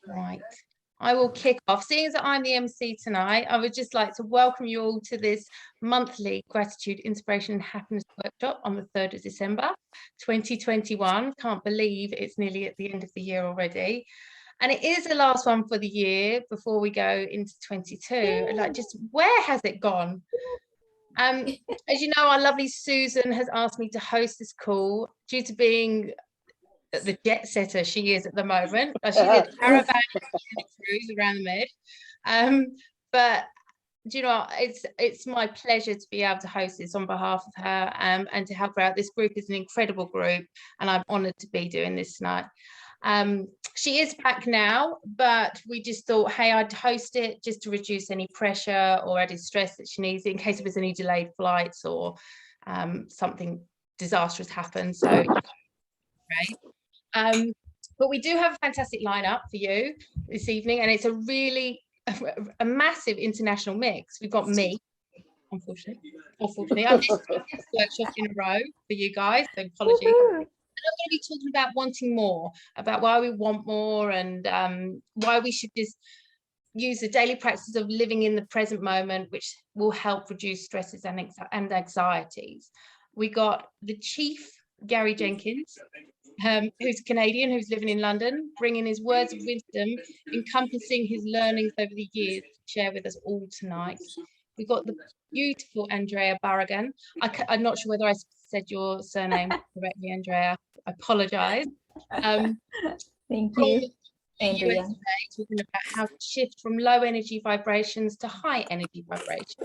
Right. I will kick off. Seeing as I'm the MC tonight, I would just like to welcome you all to this monthly Gratitude, Inspiration and Happiness workshop on the 3rd of December, 2021. Can't believe it's nearly at the end of the year already. And it is the last one for the year before we go into 22. Like, just where has it gone? As you know, our lovely Susan has asked me to host this call due to being the jet setter she is at the moment. She did a caravan cruise around the Med. But do you know, it's my pleasure to be able to host this on behalf of her, and to help her out. This group is an incredible group, and I'm honoured to be doing this tonight. She is back now, but we just thought, hey, I'd host it just to reduce any pressure or added stress that she needs in case there was any delayed flights or something disastrous happened. So, right. But we do have a fantastic lineup for you this evening, and it's a really a massive international mix. We've got me, unfortunately. I've missed this workshop in a row for you guys, so apologies. And I'm going to be talking about wanting more, about why we want more, and why we should just use the daily practice of living in the present moment, which will help reduce stresses and anxieties. We got the Chief, Gary Jenkins, who's Canadian, who's living in London, bringing his words of wisdom, encompassing his learnings over the years, to share with us all tonight. We've got the beautiful Andrea Barragan. I'm not sure whether I said your surname correctly, Andrea. I apologise. Thank you, Andrea. USA, talking about how to shift from low energy vibrations to high energy vibrations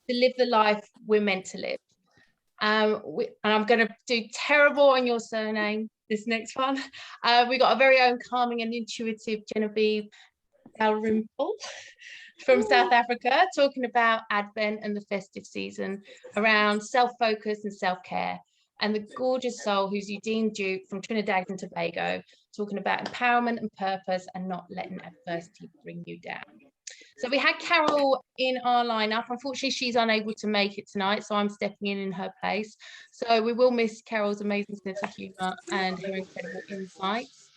to live the life we're meant to live. And I'm going to do terrible on your surname, this next one. We got our very own calming and intuitive Genevive Dalrymple from South Africa, talking about Advent and the festive season around self-focus and self-care. And the gorgeous soul who's Udine Duke from Trinidad and Tobago, talking about empowerment and purpose and not letting adversity bring you down. So we had Carol in our lineup. Unfortunately, she's unable to make it tonight, so I'm stepping in her place. So we will miss Carol's amazing sense of humour and her incredible insights.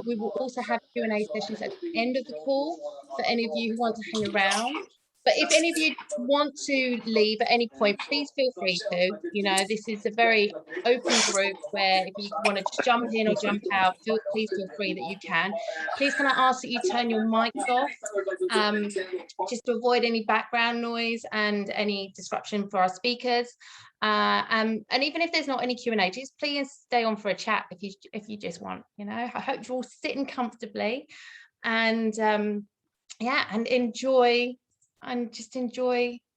We will also have Q&A sessions at the end of the call for any of you who want to hang around. But if any of you want to leave at any point, please feel free to. You know, this is a very open group where if you want to just jump in or jump out, please feel free that you can. Please can I ask that you turn your mics off, just to avoid any background noise and any disruption for our speakers. And even if there's not any Q&A, just please stay on for a chat if you just want. You know, I hope you're all sitting comfortably, and yeah, and enjoy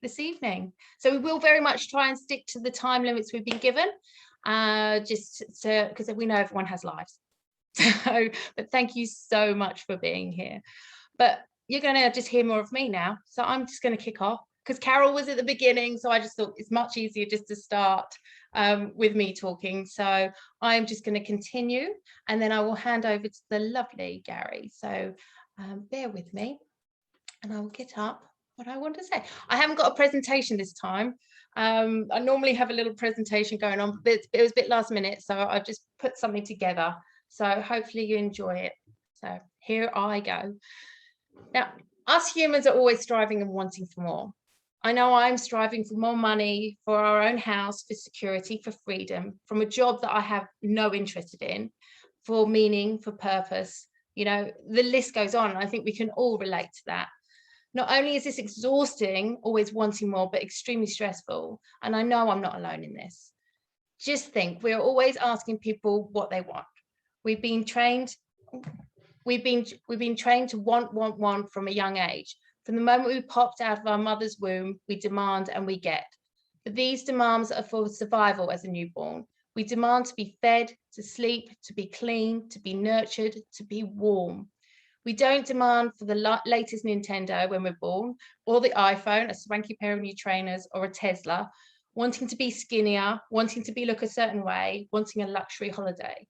this evening. So we will very much try and stick to the time limits we've been given, just because we know everyone has lives. So, but thank you so much for being here. But you're going to just hear more of me now. So I'm just going to kick off because Carol was at the beginning. So I just thought it's much easier just to start with me talking. So I'm just going to continue, and then I will hand over to the lovely Gary. So bear with me and I will get up what I want to say. I haven't got a presentation this time. I normally have a little presentation going on, but it was a bit last minute, so I just put something together. So hopefully you enjoy it. So here I go. Now, us humans are always striving and wanting for more. I know I'm striving for more money, for our own house, for security, for freedom, from a job that I have no interest in, for meaning, for purpose. You know, the list goes on. I think we can all relate to that. Not only is this exhausting, always wanting more, but extremely stressful. And I know I'm not alone in this. Just think, we're always asking people what they want. We've been trained to want from a young age. From the moment we popped out of our mother's womb, we demand and we get. But these demands are for survival as a newborn. We demand to be fed, to sleep, to be clean, to be nurtured, to be warm. We don't demand for the latest Nintendo when we're born, or the iPhone, a swanky pair of new trainers, or a Tesla, wanting to be skinnier, wanting to look a certain way, wanting a luxury holiday.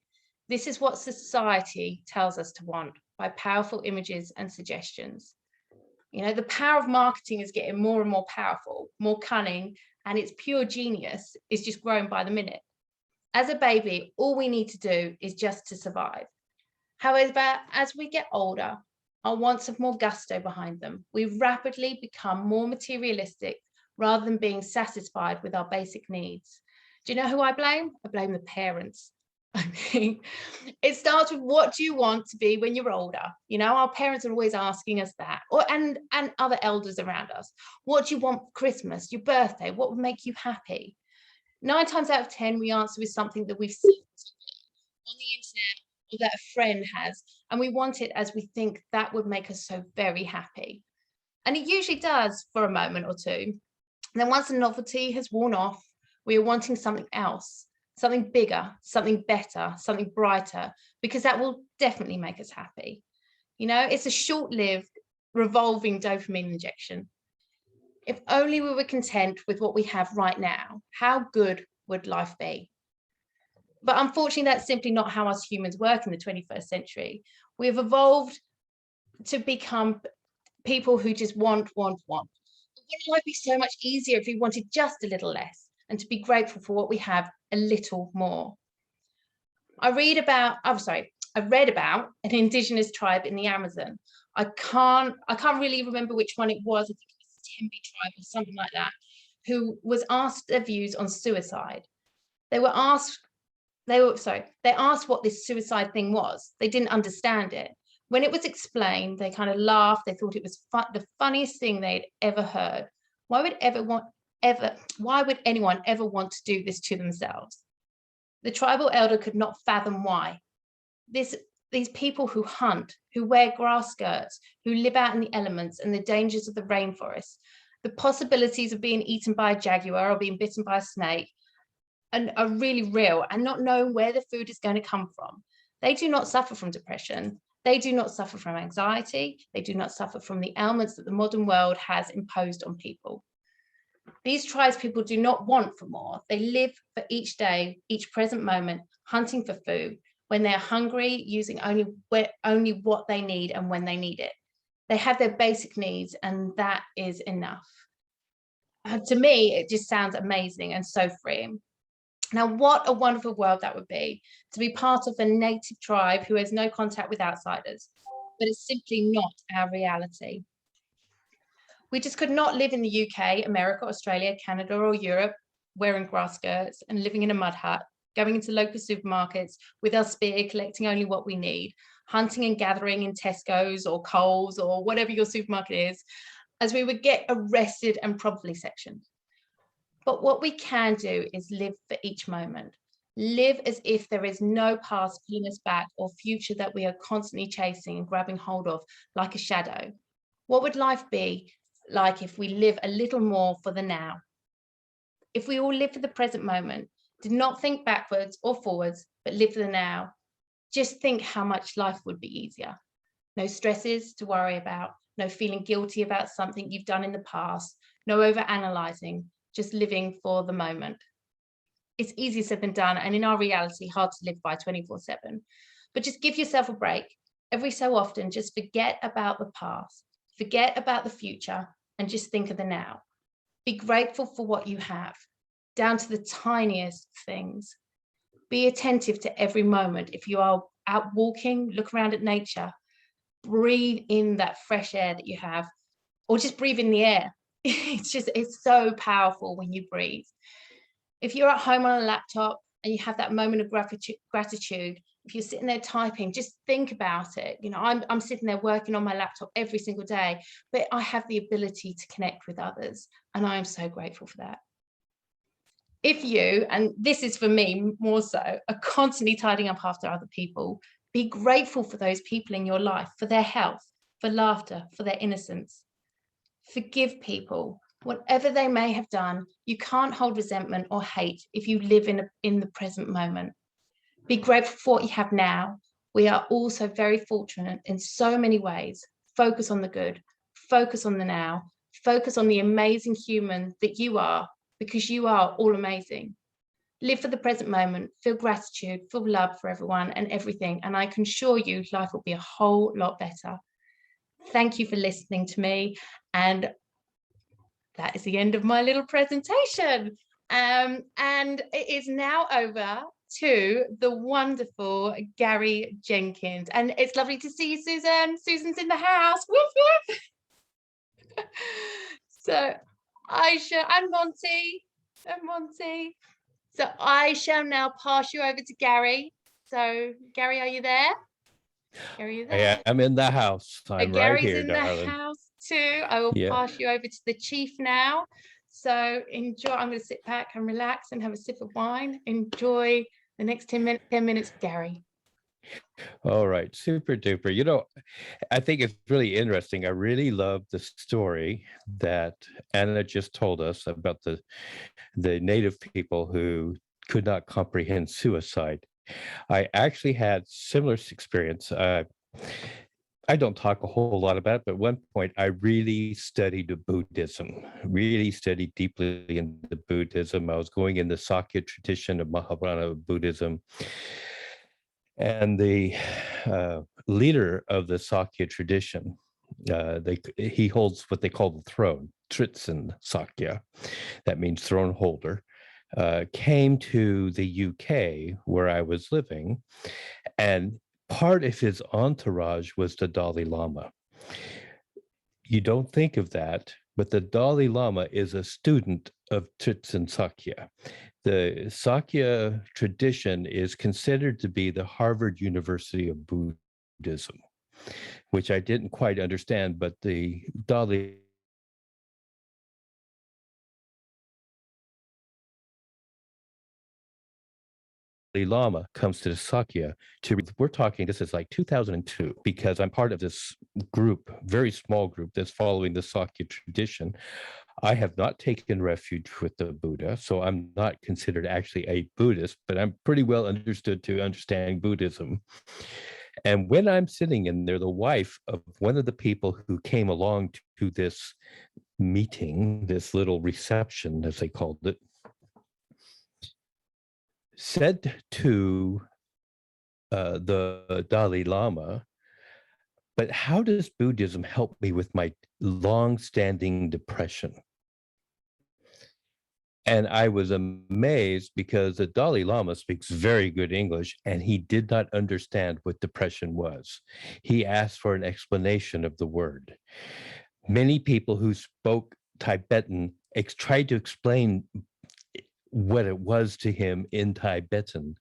This is what society tells us to want by powerful images and suggestions. You know, the power of marketing is getting more and more powerful, more cunning, and its pure genius is just growing by the minute. As a baby, all we need to do is just to survive. However, as we get older, our wants have more gusto behind them. We rapidly become more materialistic rather than being satisfied with our basic needs. Do you know who I blame? I blame the parents. I mean, it starts with, what do you want to be when you're older? You know, our parents are always asking us that, and other elders around us. What do you want for Christmas, your birthday? What would make you happy? 9 times out of 10, we answer with something that we've seen on the internet or that a friend has, and we want it as we think that would make us so very happy. And it usually does for a moment or two. And then once the novelty has worn off, we are wanting something else, something bigger, something better, something brighter, because that will definitely make us happy. You know, it's a short-lived, revolving dopamine injection. If only we were content with what we have right now, how good would life be? But unfortunately, that's simply not how us humans work in the 21st century. We have evolved to become people who just want. Wouldn't life be so much easier if we wanted just a little less and to be grateful for what we have a little more? I read about an indigenous tribe in the Amazon. I can't really remember which one it was. I think it was the Tembi tribe or something like that, who was asked their views on suicide. They asked what this suicide thing was. They didn't understand it. When it was explained, they kind of laughed. They thought it was the funniest thing they'd ever heard. Why would anyone ever want to do this to themselves? The tribal elder could not fathom why. These people who hunt, who wear grass skirts, who live out in the elements and the dangers of the rainforest, the possibilities of being eaten by a jaguar or being bitten by a snake, and are really real, and not knowing where the food is going to come from. They do not suffer from depression. They do not suffer from anxiety. They do not suffer from the ailments that the modern world has imposed on people. These tribes people do not want for more. They live for each day, each present moment, hunting for food. When they're hungry, using only what they need and when they need it. They have their basic needs, and that is enough. To me, it just sounds amazing and so freeing. Now, what a wonderful world that would be, to be part of a native tribe who has no contact with outsiders, but it's simply not our reality. We just could not live in the UK, America, Australia, Canada, or Europe, wearing grass skirts and living in a mud hut, going into local supermarkets with our spear, collecting only what we need, hunting and gathering in Tesco's or Coles or whatever your supermarket is, as we would get arrested and probably sectioned. But what we can do is live for each moment. Live as if there is no past pulling us back or future that we are constantly chasing and grabbing hold of like a shadow. What would life be like if we live a little more for the now? If we all live for the present moment, did not think backwards or forwards, but live for the now, just think how much life would be easier. No stresses to worry about, no feeling guilty about something you've done in the past, no overanalyzing, just living for the moment. It's easier said than done, and in our reality, hard to live by 24/7. But just give yourself a break. Every so often, just forget about the past, forget about the future, and just think of the now. Be grateful for what you have, down to the tiniest things. Be attentive to every moment. If you are out walking, look around at nature, breathe in that fresh air that you have, or just breathe in the air. It's so powerful when you breathe. If you're at home on a laptop and you have that moment of gratitude, if you're sitting there typing, just think about it. You know, I'm sitting there working on my laptop every single day, but I have the ability to connect with others, and I am so grateful for that. If you, and this is for me more so, are constantly tidying up after other people, be grateful for those people in your life, for their health, for laughter, for their innocence. Forgive people, whatever they may have done. You can't hold resentment or hate if you live in the present moment. Be grateful for what you have now. We are also very fortunate in so many ways. Focus on the good, focus on the now, focus on the amazing human that you are, because you are all amazing. Live for the present moment, feel gratitude, feel love for everyone and everything, and I can assure you life will be a whole lot better. Thank you for listening to me, and that is the end of my little presentation. And it is now over to the wonderful Gary Jenkins. And it's lovely to see you, Susan. Susan's in the house. Woof, woof. So and Monty. So I shall now pass you over to Gary. So Gary, are you there? Gary, are you there? I am in the house. I'm Gary's right here, in darling. the house too. I will pass you over to the chief now. So enjoy. I'm going to sit back and relax and have a sip of wine. Enjoy the next 10 minutes, Gary. All right, super duper. You know, I think it's really interesting. I really love the story that Anna just told us about the native people who could not comprehend suicide. I actually had similar experience. I don't talk a whole lot about it, but at one point I really studied Buddhism, really studied deeply into Buddhism. I was going in the Sakya tradition of Mahavajra Buddhism. And the leader of the Sakya tradition, he holds what they call the throne, Tritsen Sakya, that means throne holder, came to the UK where I was living, and part of his entourage was the Dalai Lama. You don't think of that, but the Dalai Lama is a student of Tritsen Sakya. The Sakya tradition is considered to be the Harvard University of Buddhism, which I didn't quite understand, but the Dalai Lama comes to the Sakya we're talking, this is like 2002, because I'm part of this group, very small group that's following the Sakya tradition. I have not taken refuge with the Buddha, so I'm not considered actually a Buddhist, but I'm pretty well understood to understand Buddhism. And when I'm sitting in there, the wife of one of the people who came along to this meeting, this little reception, as they called it, said to the Dalai Lama, "But how does Buddhism help me with my long-standing depression?" And I was amazed because the Dalai Lama speaks very good English and he did not understand what depression was. He asked for an explanation of the word. Many people who spoke Tibetan tried to explain what it was to him in Tibetan.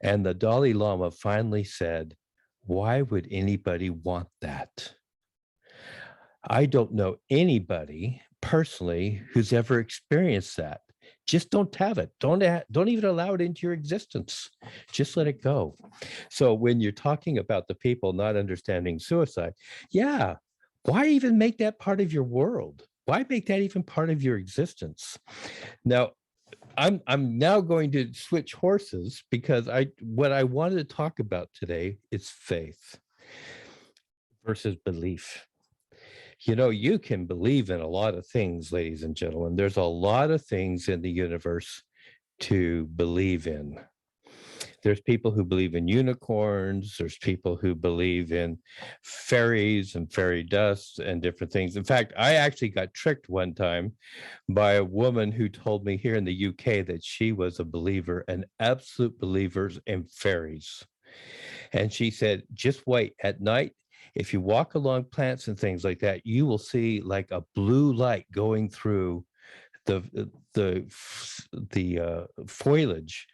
And the Dalai Lama finally said, "Why would anybody want that? I don't know anybody personally who's ever experienced that. Just don't have it. Don't even allow it into your existence. Just let it go." So when you're talking about the people not understanding suicide, yeah, why even make that part of your world? Why make that even part of your existence? Now, I'm now going to switch horses because what I wanted to talk about today is faith versus belief. You know, you can believe in a lot of things, ladies and gentlemen. There's a lot of things in the universe to believe in. There's people who believe in unicorns. There's people who believe in fairies and fairy dust and different things. In fact, I actually got tricked one time by a woman who told me here in the UK that she was a believer, an absolute believer in fairies. And she said, just wait, at night, if you walk along plants and things like that, you will see like a blue light going through the foliage,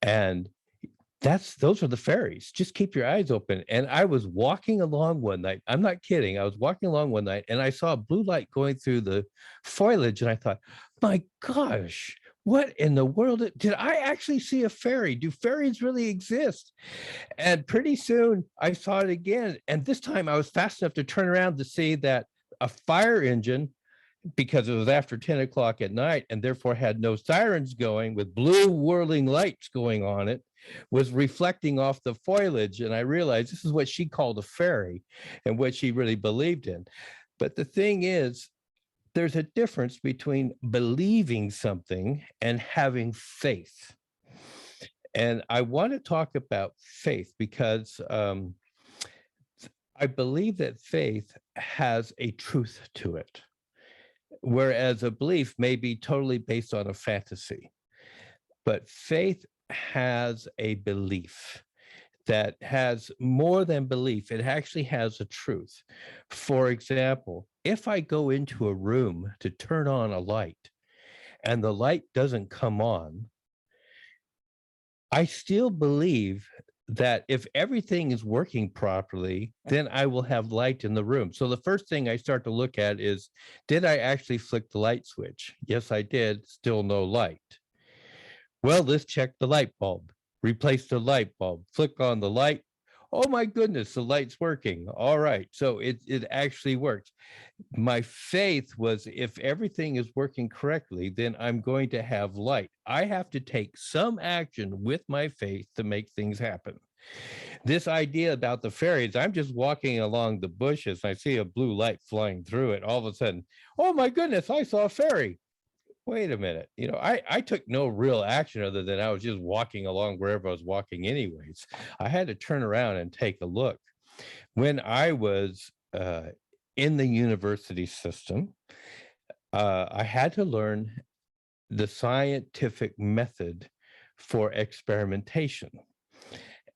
and those are the fairies. Just keep your eyes open. And I was walking along one night. I'm not kidding. I was walking along one night and I saw a blue light going through the foliage, and I thought, my gosh, what in the world did I actually see a fairy? Do fairies really exist? And pretty soon I saw it again. And this time I was fast enough to turn around to see that a fire engine, because it was after 10 o'clock at night and therefore had no sirens going, with blue whirling lights going on it, was reflecting off the foliage. And I realized this is what she called a fairy and what she really believed in. But the thing is, there's a difference between believing something and having faith. And I want to talk about faith because I believe that faith has a truth to it, whereas a belief may be totally based on a fantasy. But faith has a belief that has more than belief. It actually has a truth. For example, if I go into a room to turn on a light and the light doesn't come on, I still believe that if everything is working properly, then I will have light in the room. So the first thing I start to look at is, did I actually flick the light switch? Yes, I did. Still no light. Well, let's check the light bulb. Replace the light bulb. Flick on the light. Oh my goodness, the light's working. All right. So it actually works. My faith was, if everything is working correctly, then I'm going to have light. I have to take some action with my faith to make things happen. This idea about the fairies, I'm just walking along the bushes. I see a blue light flying through it. All of a sudden, oh my goodness, I saw a fairy. Wait a minute. I took no real action other than I was just walking along wherever I was walking anyways. I had to turn around and take a look. When I was in the university system, I had to learn the scientific method for experimentation.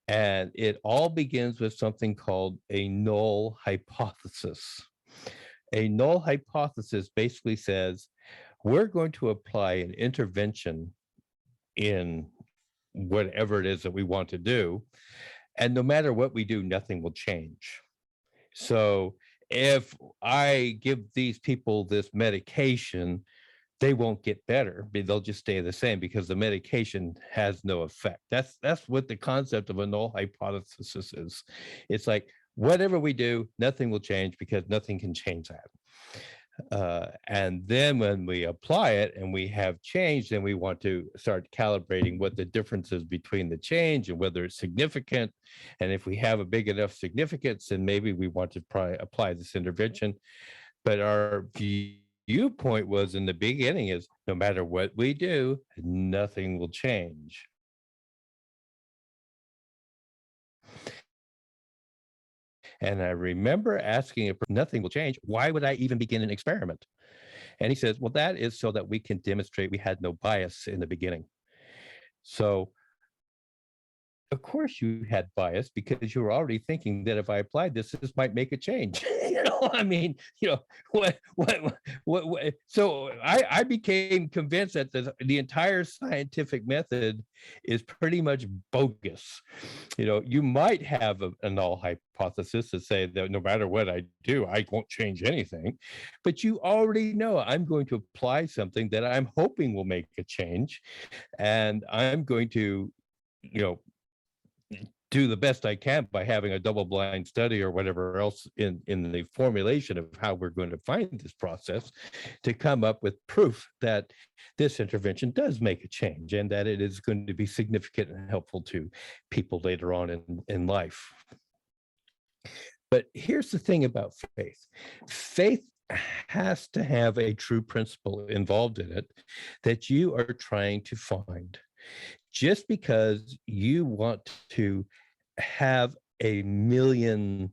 And it all begins with something called a null hypothesis. A null hypothesis basically says, we're going to apply an intervention in whatever it is that we want to do. And no matter what we do, nothing will change. So if I give these people this medication, they won't get better. They'll just stay the same because the medication has no effect. That's what the concept of a null hypothesis is. It's like, whatever we do, nothing will change because nothing can change that. And then when we apply it and we have change, then we want to start calibrating what the difference is between the change and whether it's significant. And if we have a big enough significance, then maybe we want to apply this intervention. But our viewpoint was in the beginning is, no matter what we do, nothing will change. And I remember asking if nothing will change, why would I even begin an experiment? And he says, well, that is so that we can demonstrate we had no bias in the beginning. So of course you had bias because you were already thinking that if I applied this might make a change. I mean, what. So I became convinced that the entire scientific method is pretty much bogus. You might have a null hypothesis to say that no matter what I do, I won't change anything, but you already know I'm going to apply something that I'm hoping will make a change, and I'm going to, do the best I can by having a double-blind study or whatever else in the formulation of how we're going to find this process to come up with proof that this intervention does make a change and that it is going to be significant and helpful to people later on in life. But here's the thing about faith. Faith has to have a true principle involved in it that you are trying to find. Just because you want to have 1 million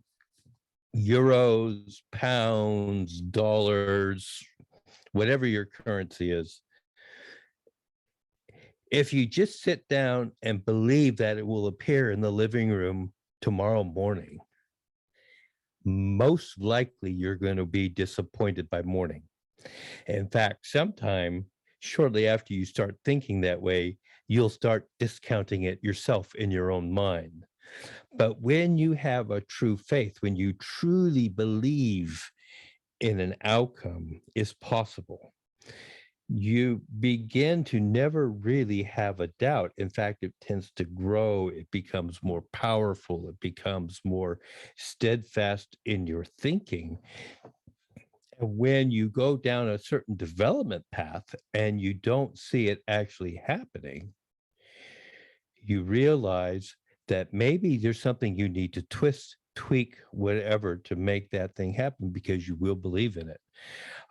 euros, pounds, dollars, whatever your currency is, if you just sit down and believe that it will appear in the living room tomorrow morning, most likely you're going to be disappointed by morning. In fact, sometime shortly after you start thinking that way, you'll start discounting it yourself in your own mind. But when you have a true faith, when you truly believe in an outcome is possible, you begin to never really have a doubt. In fact, it tends to grow. It becomes more powerful. It becomes more steadfast in your thinking. And when you go down a certain development path and you don't see it actually happening, you realize that maybe there's something you need to twist, tweak, whatever to make that thing happen because you will believe in it.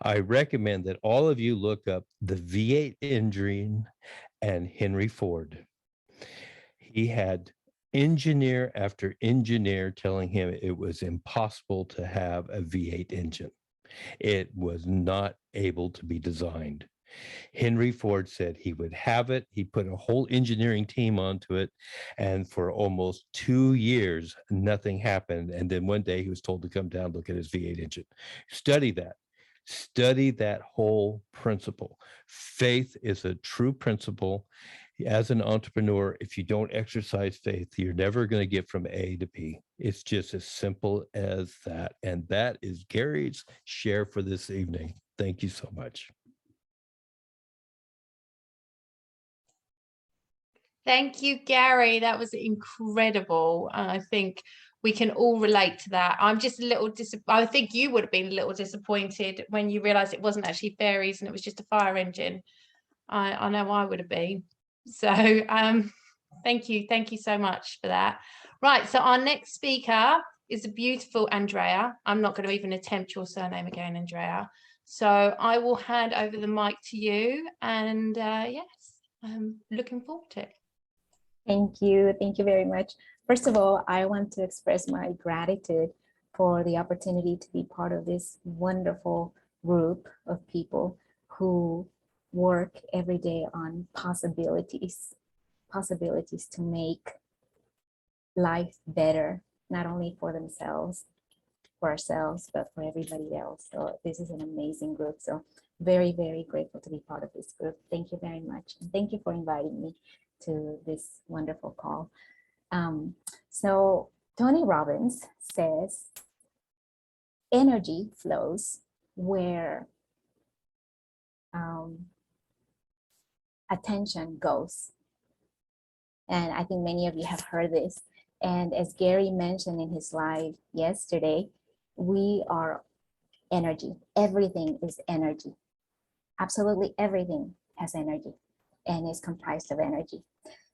I recommend that all of you look up the V8 engine and Henry Ford. He had engineer after engineer telling him it was impossible to have a V8 engine. It was not able to be designed. Henry Ford said he would have it. He put a whole engineering team onto it. And for almost 2 years, nothing happened. And then one day he was told to come down, look at his V8 engine. Study that. Study that whole principle. Faith is a true principle. As an entrepreneur, if you don't exercise faith, you're never going to get from A to B. It's just as simple as that. And that is Gary's share for this evening. Thank you so much. Thank you, Gary. That was incredible. I think we can all relate to that. I'm just a little I think you would have been a little disappointed when you realized it wasn't actually fairies and it was just a fire engine. I know I would have been. So thank you so much for that. Right, so our next speaker is the beautiful Andrea. I'm not going to even attempt your surname again, Andrea. So I will hand over the mic to you, and yes, I'm looking forward to it. Thank you very much. First of all, I want to express my gratitude for the opportunity to be part of this wonderful group of people who work every day on possibilities to make life better, not only for themselves, for ourselves, but for everybody else. So this is an amazing group. So very, very grateful to be part of this group. Thank you very much. And thank you for inviting me to this wonderful call. So Tony Robbins says, energy flows where attention goes. And I think many of you have heard this. And as Gary mentioned in his live yesterday, we are energy. Everything is energy. Absolutely everything has energy and is comprised of energy.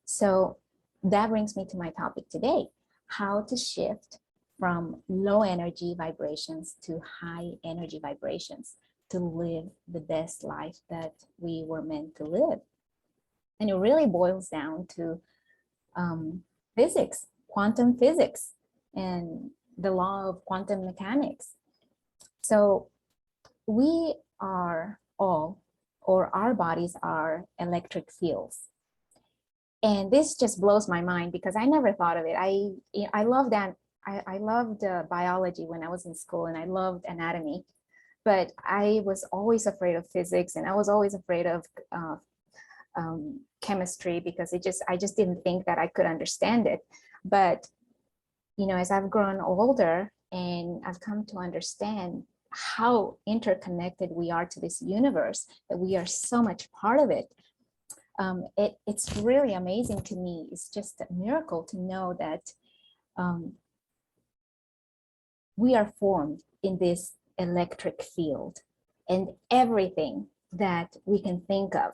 So that brings me to my topic today, how to shift from low energy vibrations to high energy vibrations to live the best life that we were meant to live. And it really boils down to physics, quantum physics, and the law of quantum mechanics. So we are all, or our bodies are electric fields. And this just blows my mind because I never thought of it. I loved that. I loved biology when I was in school, and I loved anatomy, but I was always afraid of physics, and I was always afraid of chemistry because I just didn't think that I could understand it. But you know, as I've grown older and I've come to understand how interconnected we are to this universe, that we are so much part of it, it's really amazing to me. It's just a miracle to know that we are formed in this electric field, and everything that we can think of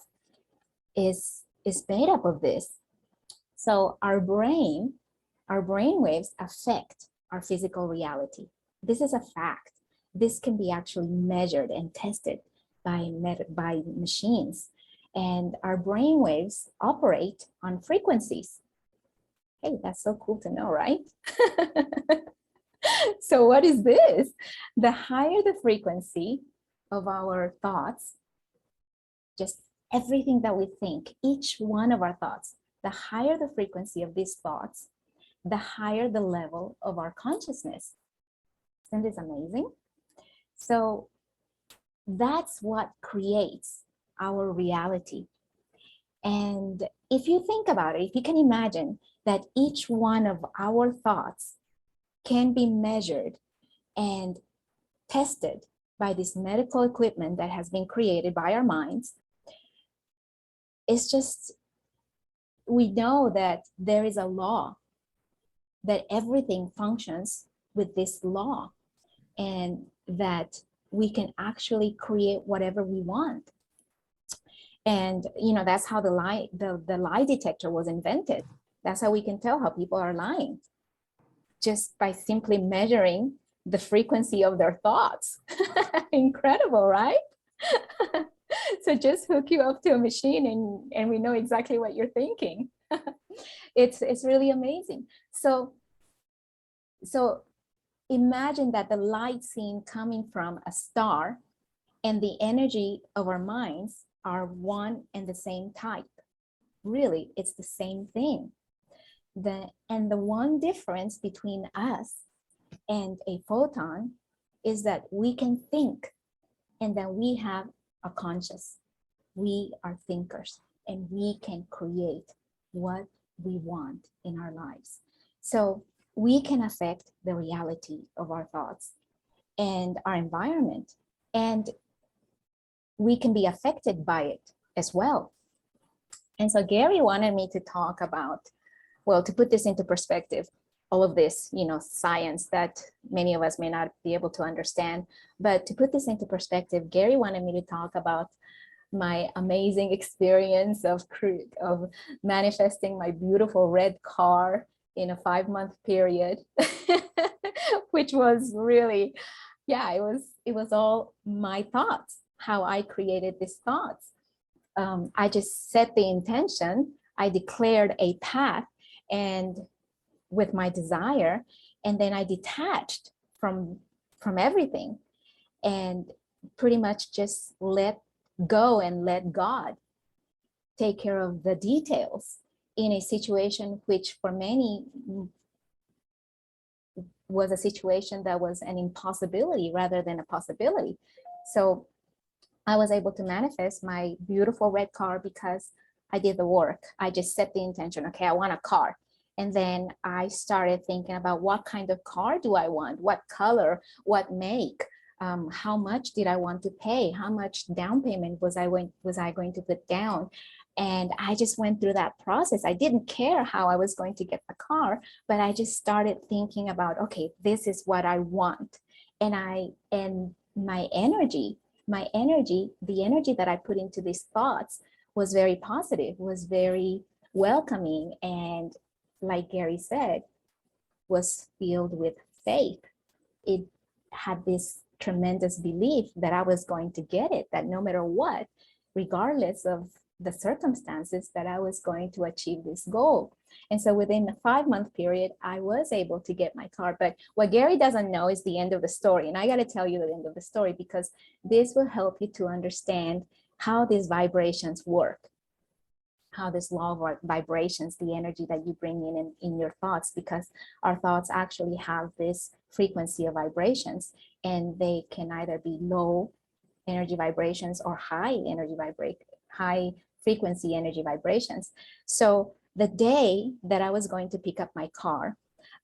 is made up of this. So our brain waves affect our physical reality. This is a fact. This can be actually measured and tested by machines. And our brain waves operate on frequencies. Hey, that's so cool to know, right? So what is this? The higher the frequency of our thoughts, just everything that we think, each one of our thoughts, the higher the frequency of these thoughts, the higher the level of our consciousness. Isn't this amazing? So that's what creates our reality. And if you think about it, if you can imagine that each one of our thoughts can be measured and tested by this medical equipment that has been created by our minds, it's just, we know that there is a law, that everything functions with this law, and that we can actually create whatever we want. And you know, that's how the lie detector was invented. That's how we can tell how people are lying, just by simply measuring the frequency of their thoughts. Incredible, right? So just hook you up to a machine and we know exactly what you're thinking. It's really amazing. So imagine that the light seen coming from a star and the energy of our minds are one and the same type. Really, it's the same thing. And the one difference between us and a photon is that we can think, and then we have a conscious. We are thinkers, and we can create what we want in our lives. So we can affect the reality of our thoughts and our environment, and we can be affected by it as well. And so Gary wanted me to talk about, well, to put this into perspective, all of this, science that many of us may not be able to understand, but to put this into perspective, Gary wanted me to talk about my amazing experience of manifesting my beautiful red car in a 5-month period, which was really, it was all my thoughts, how I created these thoughts. I just set the intention, I declared a path, and with my desire, and then I detached from everything, and pretty much just let go and let God take care of the details in a situation which for many was a situation that was an impossibility rather than a possibility. So I was able to manifest my beautiful red car because I did the work. I just set the intention, okay, I want a car. And then I started thinking about what kind of car do I want? What color, what make? How much did I want to pay? How much down payment was I going to put down? And I just went through that process. I didn't care how I was going to get the car, but I just started thinking about, okay, this is what I want. And my energy, the energy that I put into these thoughts was very positive, was very welcoming, and like Gary said, was filled with faith. It had this tremendous belief that I was going to get it, that no matter what, regardless of the circumstances, that I was going to achieve this goal. And so within a 5-month period, I was able to get my car. But what Gary doesn't know is the end of the story. And I got to tell you the end of the story, because this will help you to understand how these vibrations work, how this law of vibrations, the energy that you bring in your thoughts, because our thoughts actually have this frequency of vibrations, and they can either be low energy vibrations or high frequency energy vibrations. So the day that I was going to pick up my car,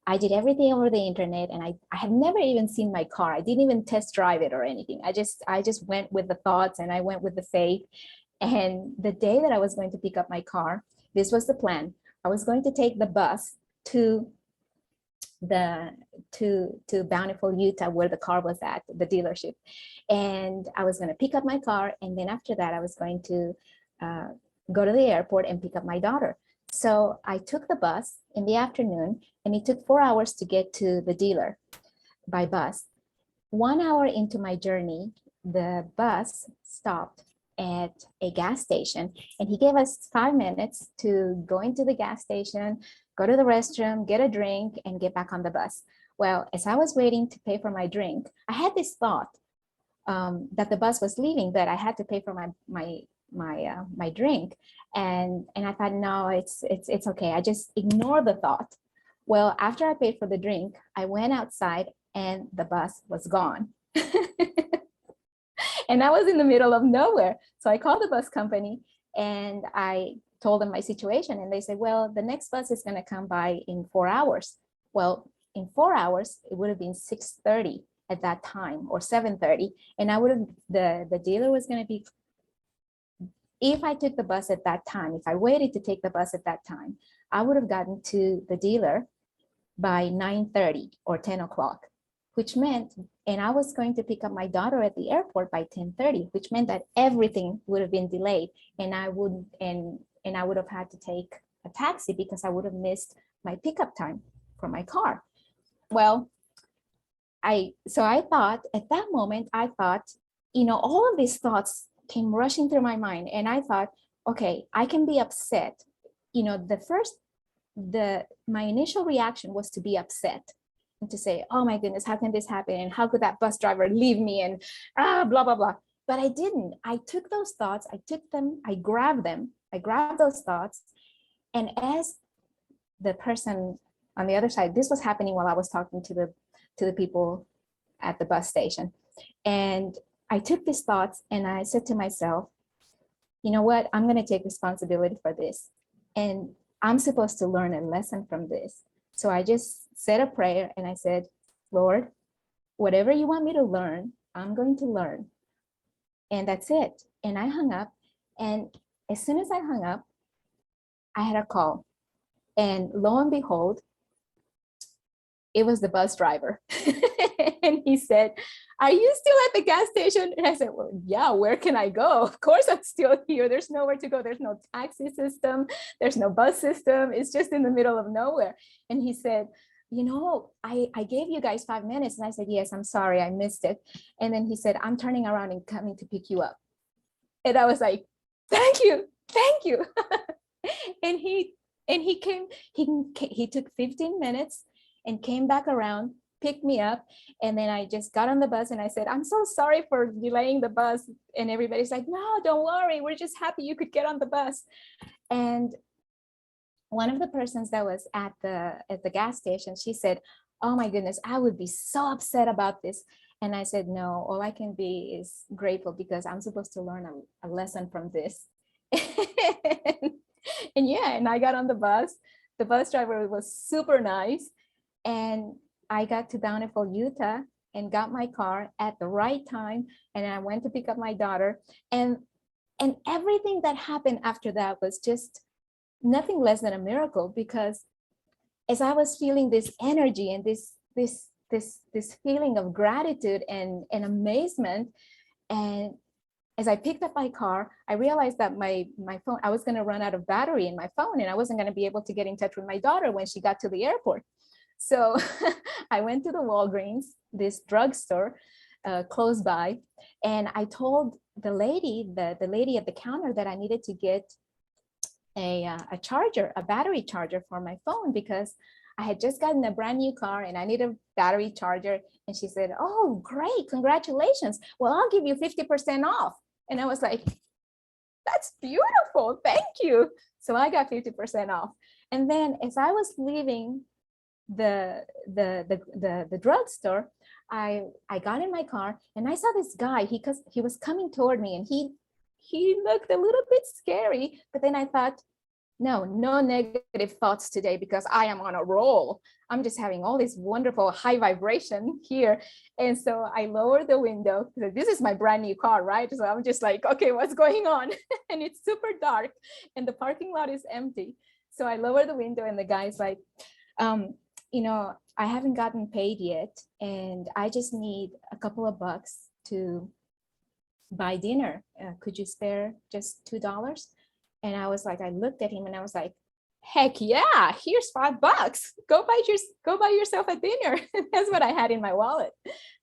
I did everything over the internet, and I have never even seen my car. I didn't even test drive it or anything. I just went with the thoughts, and I went with the faith. And the day that I was going to pick up my car, this was the plan. I was going to take the bus to Bountiful, Utah, where the car was at, the dealership. And I was going to pick up my car. And then after that, I was going to go to the airport and pick up my daughter. So I took the bus in the afternoon, and it took 4 hours to get to the dealer by bus. 1 hour into my journey, the bus stopped at a gas station, and he gave us 5 minutes to go into the gas station, go to the restroom, get a drink, and get back on the bus. Well, as I was waiting to pay for my drink, I had this thought that the bus was leaving, that I had to pay for my drink, and I thought, no, it's okay. I just ignored the thought. Well, after I paid for the drink, I went outside, and the bus was gone. And I was in the middle of nowhere. So I called the bus company, and I told them my situation, and they said, well, the next bus is going to come by in 4 hours. Well, in 4 hours, it would have been 6:30 at that time, or 7:30. And I would have, the dealer was going to be, if I took the bus at that time, if I waited to take the bus at that time, I would have gotten to the dealer by 9:30 or 10 o'clock, which meant, and I was going to pick up my daughter at the airport by 10:30, which meant that everything would have been delayed, and I would have had to take a taxi because I would have missed my pickup time for my car. Well, so I thought, at that moment, I thought, all of these thoughts came rushing through my mind, and I thought, okay, I can be upset. My initial reaction was to be upset and to say, oh my goodness, how can this happen? And how could that bus driver leave me? And blah, blah, blah. But I didn't. I took those thoughts, I took them, I grabbed those thoughts. And as the person on the other side, this was happening while I was talking to the people at the bus station. And I took these thoughts and I said to myself, you know what, I'm going to take responsibility for this. And I'm supposed to learn a lesson from this. So I just said a prayer and I said, Lord, whatever you want me to learn, I'm going to learn. And that's it. And I hung up. And as soon as I hung up, I had a call. And lo and behold, it was the bus driver. And he said, are you still at the gas station? And I said, well, yeah, where can I go? Of course I'm still here. There's nowhere to go. There's no taxi system. There's no bus system. It's just in the middle of nowhere. And he said, you know, I gave you guys 5 minutes. And I said, yes, I'm sorry, I missed it. And then he said, I'm turning around and coming to pick you up. And I was like, thank you. And he came, he took 15 minutes and came back around, picked me up. And then I just got on the bus and I said, I'm so sorry for delaying the bus. And everybody's like, no, don't worry. We're just happy you could get on the bus. And one of the persons that was at the gas station, she said, oh my goodness, I would be so upset about this. And I said, no, all I can be is grateful because I'm supposed to learn a lesson from this. And yeah, and I got on the bus. The bus driver was super nice. And I got to Bountiful, Utah and got my car at the right time. And I went to pick up my daughter. And everything that happened after that was just nothing less than a miracle, because as I was feeling this energy and this feeling of gratitude and amazement, and as I picked up my car, I realized that my phone, I was going to run out of battery in my phone and I wasn't going to be able to get in touch with my daughter when she got to the airport. So I went to the Walgreens, this drugstore close by, and I told the lady at the counter that I needed to get a charger, a battery charger for my phone, because I had just gotten a brand new car and I need a battery charger. And she said, oh, great, congratulations. Well, I'll give you 50% off. And I was like, that's beautiful, thank you. So I got 50% off. And then as I was leaving the drugstore, I got in my car and I saw this guy. He was coming toward me and he looked a little bit scary, but then I thought, no negative thoughts today, because I am on a roll. I'm just having all this wonderful high vibration here. And so I lowered the window. This is my brand new car, right? So I'm just like, okay, what's going on? And it's super dark and the parking lot is empty. So I lowered the window and the guy's like, you know, I haven't gotten paid yet. And I just need a couple of bucks to buy dinner. Could you spare just $2? And I was like, I looked at him and I was like, heck yeah, here's $5. Go buy yourself a dinner. That's what I had in my wallet.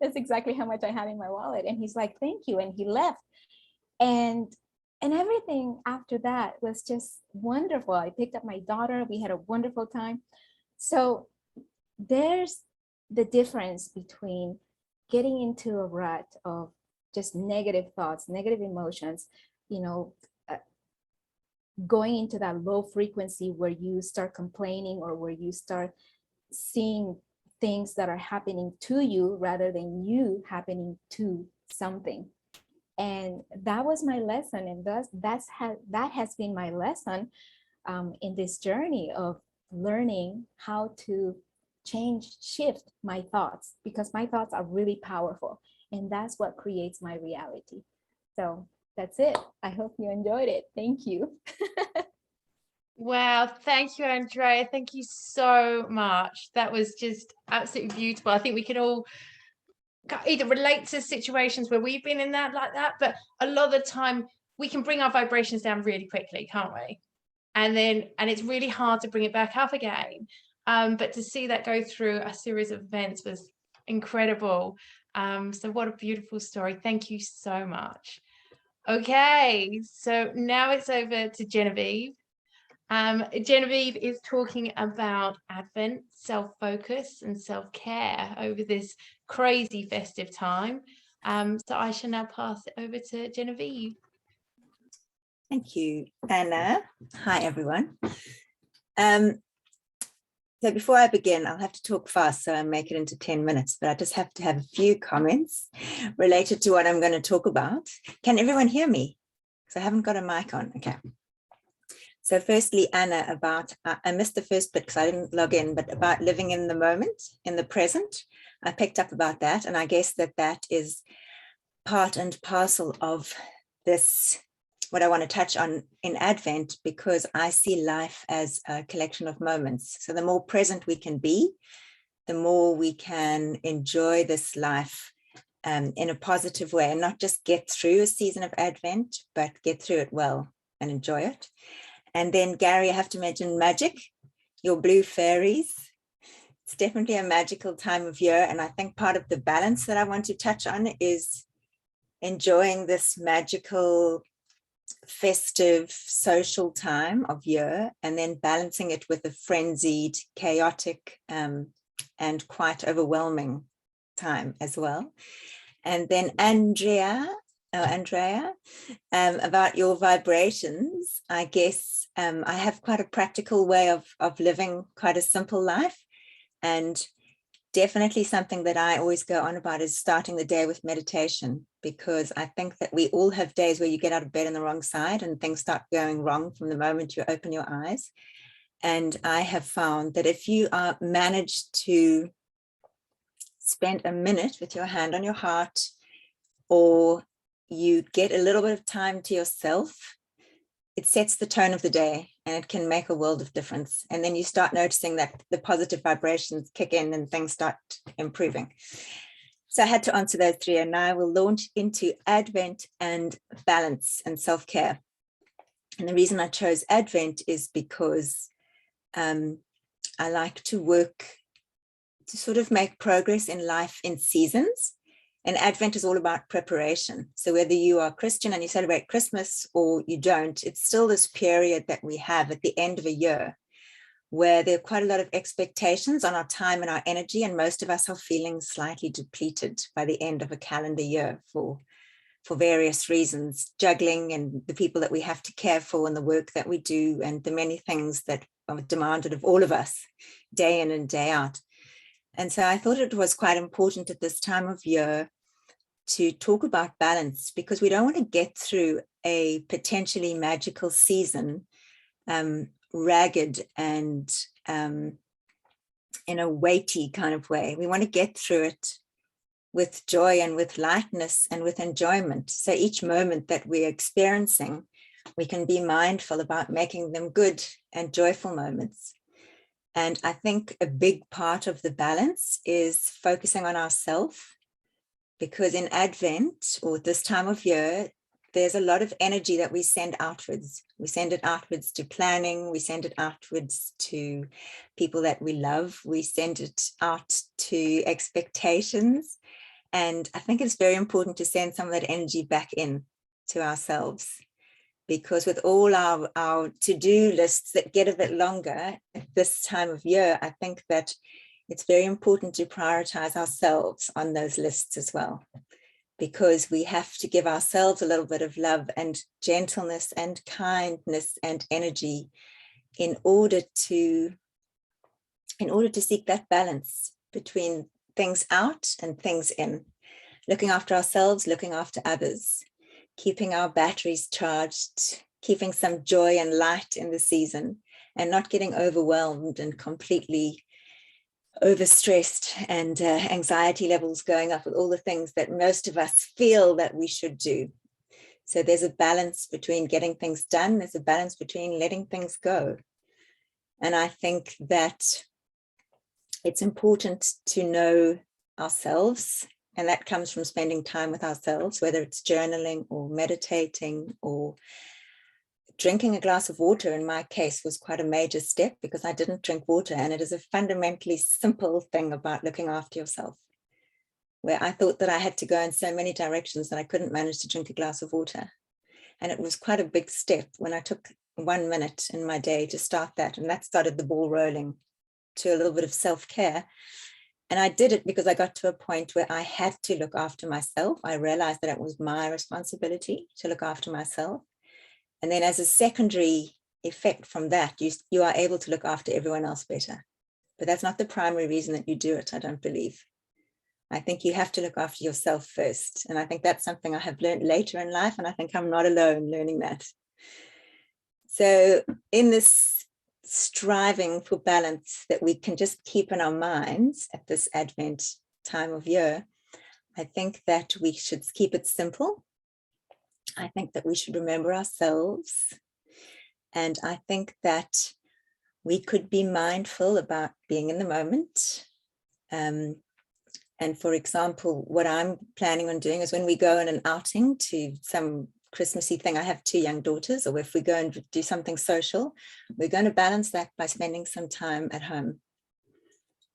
That's exactly how much I had in my wallet. And he's like, thank you. And he left. And everything after that was just wonderful. I picked up my daughter. We had a wonderful time. So there's the difference between getting into a rut of just negative thoughts, negative emotions, you know, going into that low frequency where you start complaining or where you start seeing things that are happening to you rather than you happening to something. And that was my lesson. And that has been my lesson in this journey of learning how to shift my thoughts, because my thoughts are really powerful. And that's what creates my reality. So that's it. I hope you enjoyed it. Thank you. Wow. Thank you, Andrea. Thank you so much. That was just absolutely beautiful. I think we can all either relate to situations where we've been in that like that, but a lot of the time we can bring our vibrations down really quickly, can't we? And it's really hard to bring it back up again. But to see that go through a series of events was incredible. So what a beautiful story. Thank you so much. Okay, so now it's over to Genevive. Genevieve is talking about Advent, self-focus and self-care over this crazy festive time. So I shall now pass it over to Genevieve. Thank you, Anna. Hi, everyone. So before I begin, I'll have to talk fast, so I make it into 10 minutes, but I just have to have a few comments related to what I'm going to talk about. Can everyone hear me? Because I haven't got a mic on. Okay. So firstly, Anna, about, I missed the first bit because I didn't log in, but about living in the moment, in the present. I picked up about that, and I guess that is part and parcel of this, what I want to touch on in Advent, because I see life as a collection of moments. So the more present we can be, the more we can enjoy this life in a positive way, and not just get through a season of Advent, but get through it well and enjoy it. And then, Gary, I have to mention magic, your blue fairies. It's definitely a magical time of year. And I think part of the balance that I want to touch on is enjoying this magical, festive, social time of year, and then balancing it with a frenzied, chaotic, and quite overwhelming time as well. And then Andrea, about your vibrations, I guess I have quite a practical way of living quite a simple life, and definitely something that I always go on about is starting the day with meditation, because I think that we all have days where you get out of bed on the wrong side and things start going wrong from the moment you open your eyes. And I have found that if you are managed to spend a minute with your hand on your heart, or you get a little bit of time to yourself, it sets the tone of the day, and it can make a world of difference. And then you start noticing that the positive vibrations kick in and things start improving. So I had to answer those three, and now I will launch into Advent and balance and self-care. And the reason I chose Advent is because I like to work to sort of make progress in life in seasons. And Advent is all about preparation. So whether you are Christian and you celebrate Christmas or you don't, it's still this period that we have at the end of a year where there are quite a lot of expectations on our time and our energy. And most of us are feeling slightly depleted by the end of a calendar year for various reasons, juggling and the people that we have to care for and the work that we do and the many things that are demanded of all of us day in and day out. And so I thought it was quite important at this time of year to talk about balance, because we don't want to get through a potentially magical season ragged and in a weighty kind of way. We want to get through it with joy and with lightness and with enjoyment. So each moment that we're experiencing, we can be mindful about making them good and joyful moments. And I think a big part of the balance is focusing on ourselves, because in Advent or this time of year, there's a lot of energy that we send outwards. We send it outwards to planning. We send it outwards to people that we love. We send it out to expectations. And I think it's very important to send some of that energy back in to ourselves. Because with all our to-do lists that get a bit longer at this time of year, I think that it's very important to prioritize ourselves on those lists as well, because we have to give ourselves a little bit of love and gentleness and kindness and energy in order to seek that balance between things out and things in, looking after ourselves, looking after others, keeping our batteries charged, keeping some joy and light in the season, and not getting overwhelmed and completely overstressed and anxiety levels going up with all the things that most of us feel that we should do. So there's a balance between getting things done. There's a balance between letting things go. And I think that it's important to know ourselves. And that comes from spending time with ourselves, whether it's journaling or meditating or drinking a glass of water. In my case, was quite a major step, because I didn't drink water. And it is a fundamentally simple thing about looking after yourself, where I thought that I had to go in so many directions that I couldn't manage to drink a glass of water. And it was quite a big step when I took 1 minute in my day to start that. And that started the ball rolling to a little bit of self-care. And I did it because I got to a point where I had to look after myself. I realized that it was my responsibility to look after myself. And then as a secondary effect from that, you are able to look after everyone else better. But that's not the primary reason that you do it, I don't believe. I think you have to look after yourself first. And I think that's something I have learned later in life. And I think I'm not alone learning that. So in this striving for balance that we can just keep in our minds at this Advent time of year, I think that we should keep it simple. I think that we should remember ourselves. And I think that we could be mindful about being in the moment. And for example, what I'm planning on doing is when we go on an outing to some Christmassy thing, I have 2 young daughters, or if we go and do something social, we're going to balance that by spending some time at home,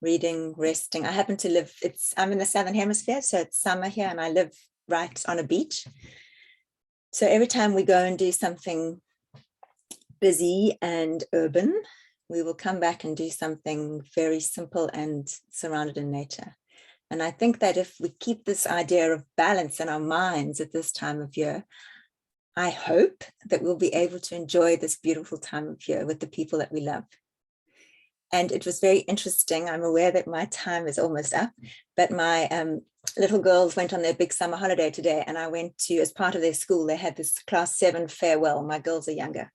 reading, resting. I happen to live, I'm in the Southern Hemisphere, so it's summer here and I live right on a beach. So every time we go and do something busy and urban, we will come back and do something very simple and surrounded in nature. And I think that if we keep this idea of balance in our minds at this time of year, I hope that we'll be able to enjoy this beautiful time of year with the people that we love. And it was very interesting. I'm aware that my time is almost up, but my little girls went on their big summer holiday today, and I went to, as part of their school, they had this class 7 farewell. My girls are younger.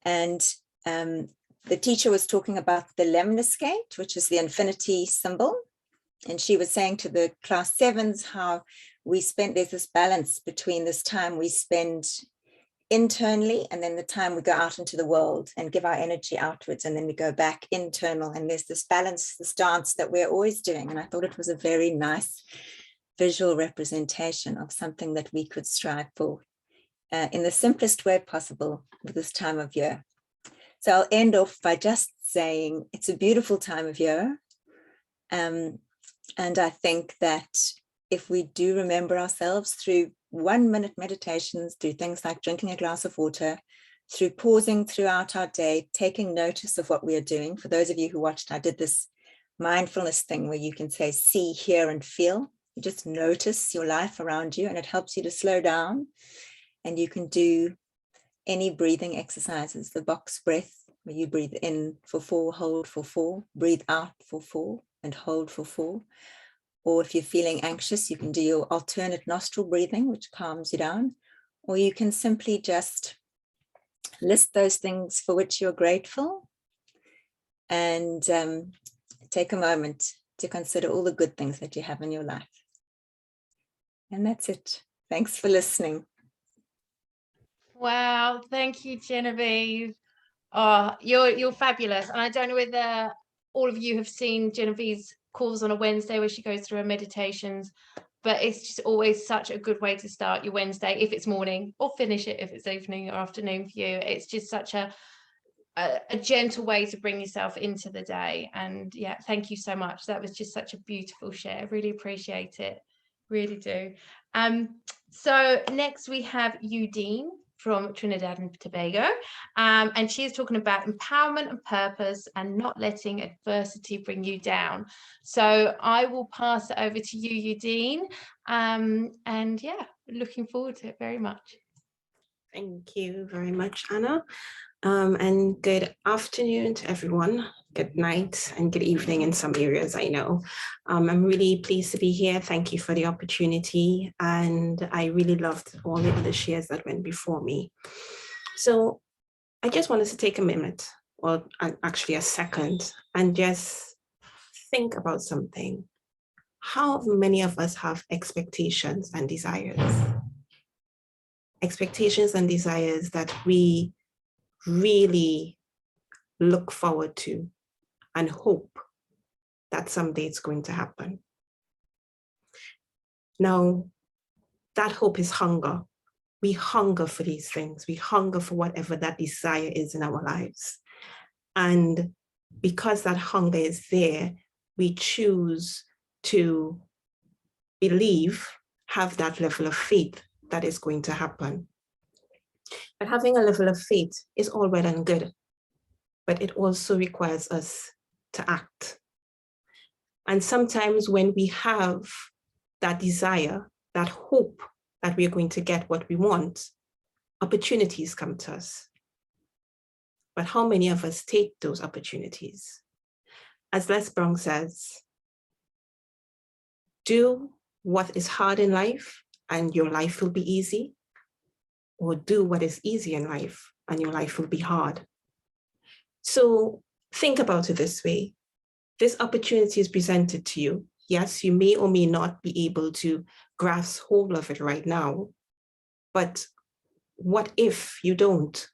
And the teacher was talking about the lemniscate, which is the infinity symbol. And she was saying to the class 7s how there's this balance between this time we spend internally and then the time we go out into the world and give our energy outwards, and then we go back internal, and there's this balance, this dance that we're always doing. And I thought it was a very nice visual representation of something that we could strive for in the simplest way possible with this time of year. So I'll end off by just saying it's a beautiful time of year. And I think that if we do remember ourselves through 1-minute meditations, through things like drinking a glass of water, through pausing throughout our day, taking notice of what we are doing. For those of you who watched, I did this mindfulness thing where you can say, see, hear, and feel. You just notice your life around you, and it helps you to slow down. And you can do any breathing exercises, the box breath, where you breathe in for 4, hold for 4, breathe out for 4, and hold for 4. Or if you're feeling anxious, you can do your alternate nostril breathing, which calms you down. Or you can simply just list those things for which you're grateful and take a moment to consider all the good things that you have in your life. And that's it. Thanks for listening. Wow, thank you, Genevieve. Oh, you're fabulous. And I don't know whether all of you have seen Genevieve's calls on a Wednesday where she goes through her meditations, but it's just always such a good way to start your Wednesday, if it's morning, or finish it if it's evening or afternoon for you. It's just such a gentle way to bring yourself into the day. And yeah, thank you so much. That was just such a beautiful share. Really appreciate it. Really do. So next we have Udine from Trinidad and Tobago, and she is talking about empowerment and purpose and not letting adversity bring you down. So I will pass it over to you, Udine, and yeah, looking forward to it very much. Thank you very much, Anna, and good afternoon to everyone. Good night and good evening in some areas, I know. I'm really pleased to be here. Thank you for the opportunity. And I really loved all the other shares that went before me. So I just wanted to take a minute, or actually a second, and just think about something. How many of us have expectations and desires? Expectations and desires that we really look forward to and hope that someday it's going to happen. Now, that hope is hunger. We hunger for these things. We hunger for whatever that desire is in our lives. And because that hunger is there, we choose to believe, have that level of faith that is going to happen. But having a level of faith is all well and good, but it also requires us to act. And sometimes when we have that desire, that hope that we're going to get what we want, opportunities come to us. But how many of us take those opportunities? As Les Brown says, do what is hard in life and your life will be easy, or do what is easy in life and your life will be hard. So think about it this way. This opportunity is presented to you. Yes, you may or may not be able to grasp hold of it right now, but what if you don't?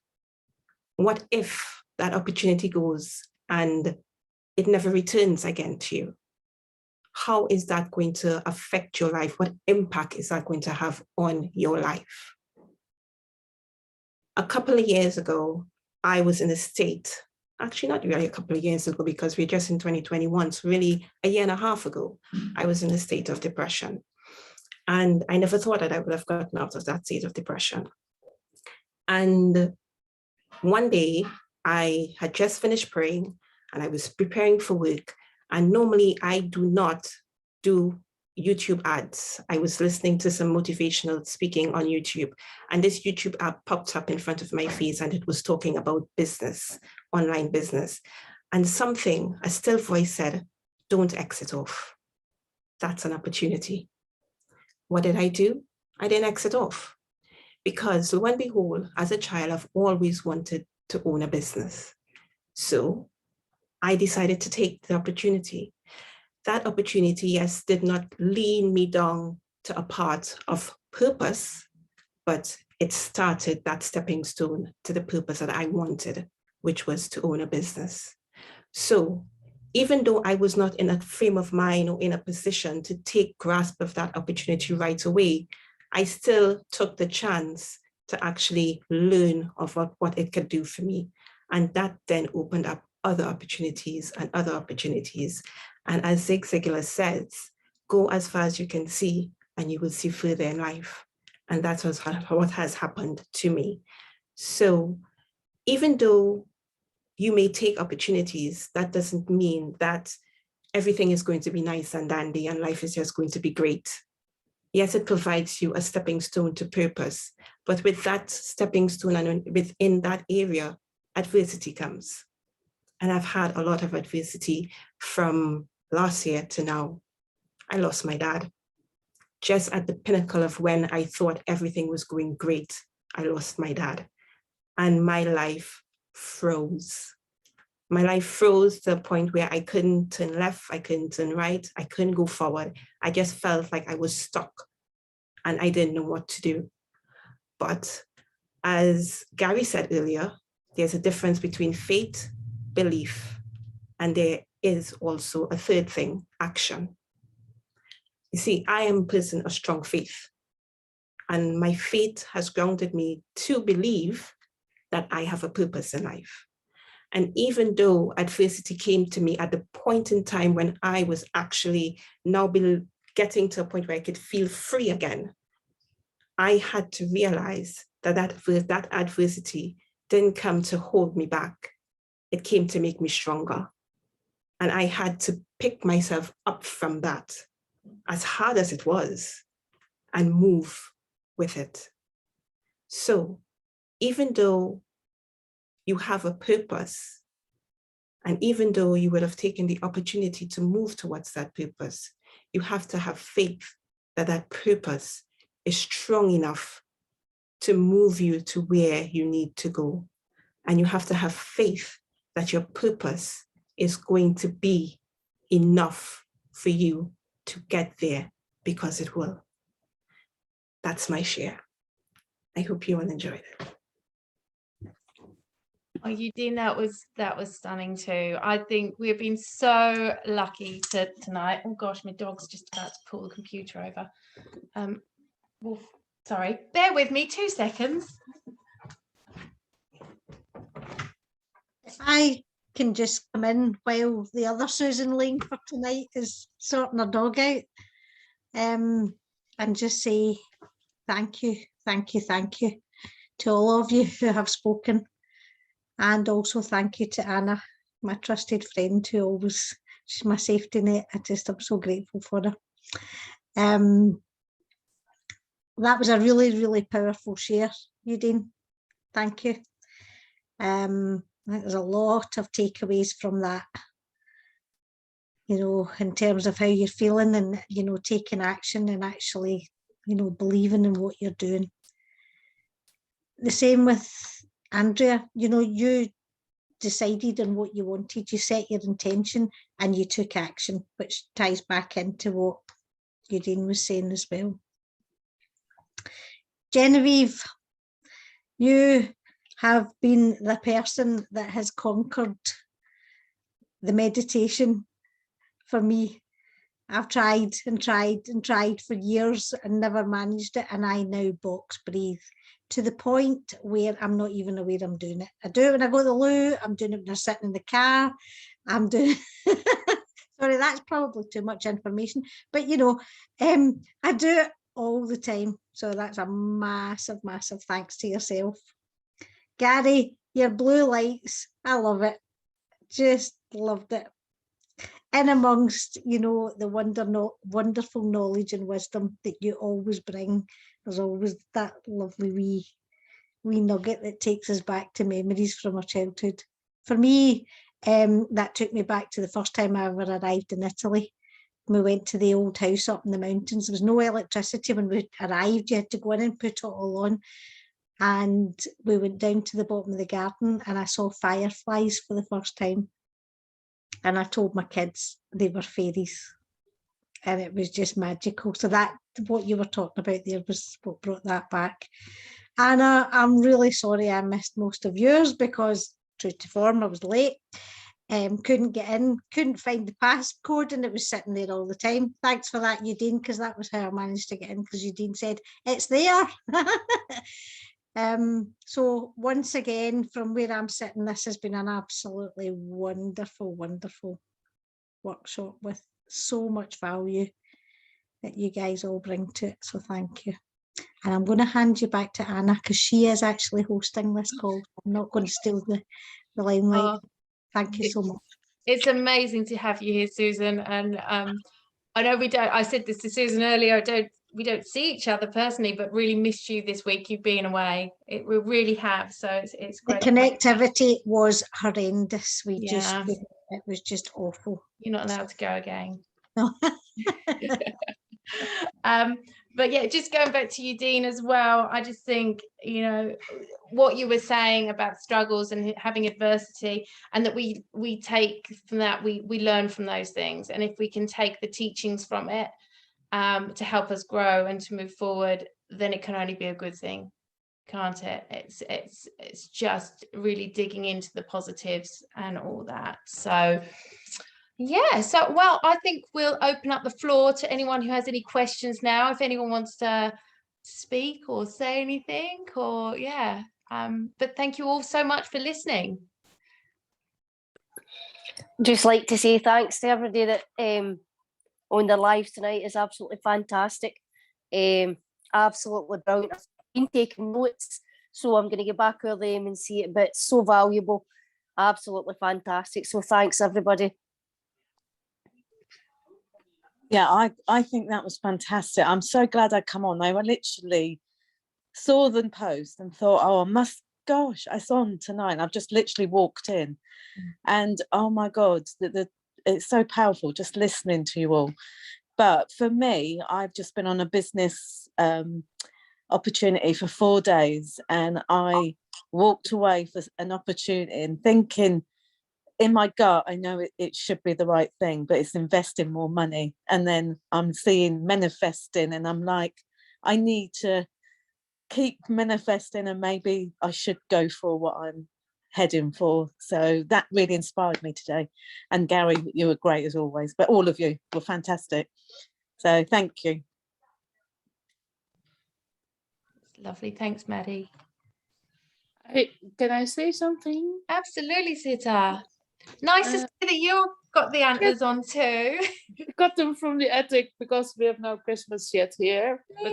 What if that opportunity goes and it never returns again to you? How is that going to affect your life? What impact is that going to have on your life? A couple of years ago, I was in a state, actually not really a couple of years ago because we're just in 2021, so really a year and a half ago, I was in a state of depression. And I never thought that I would have gotten out of that state of depression. And one day I had just finished praying and I was preparing for work. And normally I do not do YouTube ads. I was listening to some motivational speaking on YouTube, and this YouTube app popped up in front of my face and it was talking about business, online business. And a still voice said, don't exit off. That's an opportunity. What did I do? I didn't exit off because lo and behold, as a child, I've always wanted to own a business. So I decided to take the opportunity. That opportunity, yes, did not lead me down to a path of purpose, but it started that stepping stone to the purpose that I wanted, which was to own a business. So even though I was not in a frame of mind or in a position to take grasp of that opportunity right away, I still took the chance to actually learn of what it could do for me. And that then opened up other opportunities and other opportunities. And as Zig Ziglar says, go as far as you can see and you will see further in life. And that's what has happened to me. So even though you may take opportunities, that doesn't mean that everything is going to be nice and dandy and life is just going to be great. Yes, it provides you a stepping stone to purpose, but with that stepping stone and within that area, adversity comes. And I've had a lot of adversity from last year to now. I lost my dad. Just at the pinnacle of when I thought everything was going great, I lost my dad. And my life froze. My life froze to a point where I couldn't turn left, I couldn't turn right, I couldn't go forward. I just felt like I was stuck and I didn't know what to do. But as Gary said earlier, there's a difference between faith, belief, and there is also a third thing, action. You see, I am a person of strong faith, and my faith has grounded me to believe that I have a purpose in life. And even though adversity came to me at the point in time when I was actually now getting to a point where I could feel free again, I had to realize that adversity didn't come to hold me back. It came to make me stronger. And I had to pick myself up from that, as hard as it was, and move with it. So even though you have a purpose, and even though you would have taken the opportunity to move towards that purpose, you have to have faith that that purpose is strong enough to move you to where you need to go. And you have to have faith that your purpose is going to be enough for you to get there, because it will. That's my share. I hope you all enjoyed it. Oh, Udine, that was stunning too. I think we've been so lucky tonight. Oh gosh, my dog's just about to pull the computer over. Well, sorry, bear with me 2 seconds. If I can just come in while the other Susan Lane for tonight is sorting her dog out, and just say thank you to all of you who have spoken. And also thank you to Anna, my trusted friend, who always She's my safety net. I'm so grateful for her. That was a really, really powerful share, Udine. Thank you. I think there's a lot of takeaways from that, in terms of how you're feeling and, taking action and actually, believing in what you're doing. The same with Andrea, you decided on what you wanted, you set your intention and you took action, which ties back into what Udine was saying as well. Genevieve, you have been the person that has conquered the meditation for me. I've tried and tried and tried for years and never managed it, and I now box breathe to the point where I'm not even aware I'm doing it. I do it when I go to the loo, I'm doing it when I'm sitting in the car, I'm doing sorry, that's probably too much information, but I do it all the time. So that's a massive, massive thanks to yourself. Gary, your blue lights, I love it. Just loved it. In amongst, the wonderful knowledge and wisdom that you always bring, there's always that lovely wee nugget that takes us back to memories from our childhood. For me, that took me back to the first time I ever arrived in Italy. We went to the old house up in the mountains. There was no electricity when we arrived. You had to go in and put it all on. And we went down to the bottom of the garden and I saw fireflies for the first time. And I told my kids they were fairies. And it was just magical. So that, what you were talking about there, was what brought that back. Anna, I'm really sorry I missed most of yours because, true to form, I was late. Couldn't get in, couldn't find the passcode, and it was sitting there all the time. Thanks for that, Udine, because that was how I managed to get in, because Udine said, it's there. So once again, from where I'm sitting, this has been an absolutely wonderful, wonderful workshop with so much value that you guys all bring to it. So thank you. And I'm going to hand you back to Anna because she is actually hosting this call. I'm not going to steal the limelight. Thank you so much. It's amazing to have you here, Susan. And I know I said this to Susan earlier, we don't see each other personally, but really missed you this week. You've been away. We really have. So it's great. The connectivity was horrendous. It was just awful. You're not allowed to go again. No. But yeah, just going back to Udine as well, I just think, what you were saying about struggles and having adversity, and that we take from that, we learn from those things. And if we can take the teachings from it to help us grow and to move forward, then it can only be a good thing, can't it? It's just really digging into the positives and all that. So yeah, so well, I think we'll open up the floor to anyone who has any questions now, if anyone wants to speak or say anything, or but thank you all so much for listening. Just like to say thanks to everybody that on their live tonight. Is absolutely fantastic, absolutely brilliant. I've been taking notes, so I'm going to get back early and see it, but so valuable, absolutely fantastic. So thanks everybody. Yeah, I think that was fantastic. I'm so glad I come on. I literally saw the post and thought, oh, I saw them tonight. I've just literally walked in and oh my God, it's so powerful just listening to you all. But for me, I've just been on a business opportunity for 4 days, and I walked away for an opportunity and thinking, in my gut, I know it should be the right thing, but it's investing more money. And then I'm seeing manifesting and I'm like, I need to keep manifesting and maybe I should go for what I'm heading for. So that really inspired me today. And Gary, you were great as always, but all of you were fantastic. So thank you. Lovely. Thanks, Maddie. Can I say something? Absolutely, Sita. Nice to see that you got the antlers on too. Got them from the attic because we have no Christmas yet here. But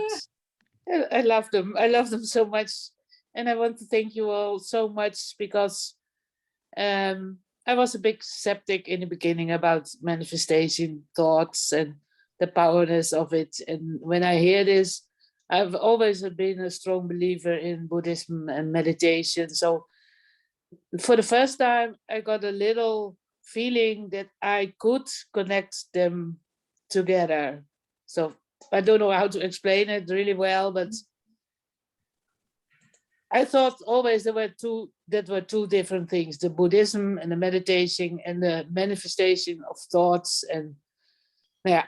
I love them. I love them so much. And I want to thank you all so much because I was a big skeptic in the beginning about manifestation thoughts and the powerness of it. And when I hear this, I've always been a strong believer in Buddhism and meditation. So for the first time, I got a little feeling that I could connect them together. So I don't know how to explain it really well, but I thought always there were two different things: the Buddhism and the meditation and the manifestation of thoughts. And yeah,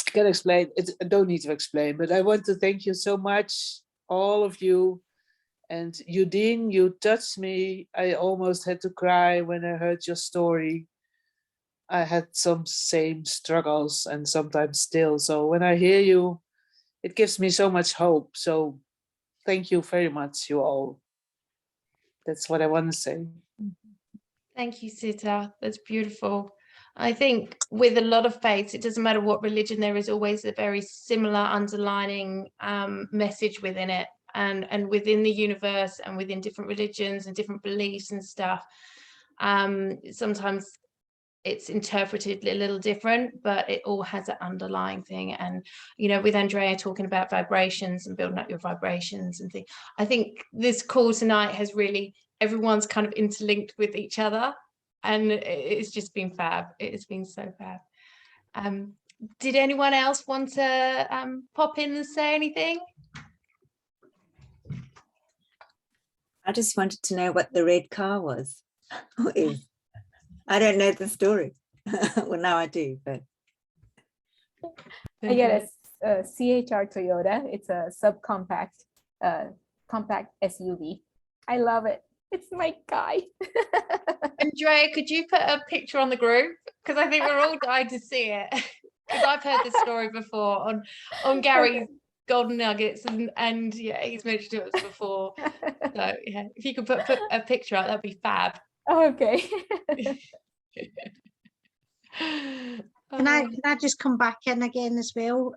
I can explain it. I don't need to explain, but I want to thank you so much, all of you. And Udine, you touched me. I almost had to cry when I heard your story. I had some same struggles and sometimes still. So when I hear you, it gives me so much hope. So thank you very much, you all. That's what I want to say. Thank you, Sita. That's beautiful. I think with a lot of faiths, it doesn't matter what religion, there is always a very similar underlining message within it, and within the universe and within different religions and different beliefs and stuff. Sometimes it's interpreted a little different, but it all has an underlying thing. And, you know, with Andrea talking about vibrations and building up your vibrations and things, I think this call tonight has really, everyone's kind of interlinked with each other, and it's just been fab. It has been so fab. Did anyone else want to pop in and say anything? I just wanted to know what the red car was. I don't know the story. Well, now I do, but. I get a CHR Toyota. It's a subcompact, compact SUV. I love it. It's my guy. Andrea, could you put a picture on the group? Because I think we're all dying to see it. Because I've heard this story before on Gary's Golden Nuggets, and yeah, he's mentioned it before. So yeah, if you could put a picture out, that'd be fab. Okay. Can I just come back in again as well?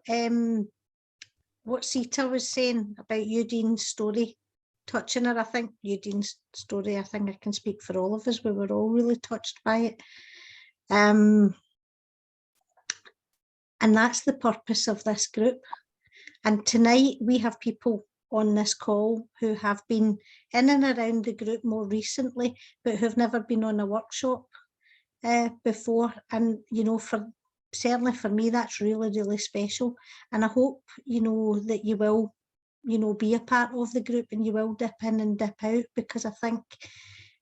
What Sita was saying about Udine's story, touching her. I think Udine's story, I think I can speak for all of us. We were all really touched by it. And that's the purpose of this group. And tonight we have people on this call who have been in and around the group more recently, but who've never been on a workshop before. And, you know, certainly for me, that's really, really special. And I hope, you know, that you will, you know, be a part of the group and you will dip in and dip out, because I think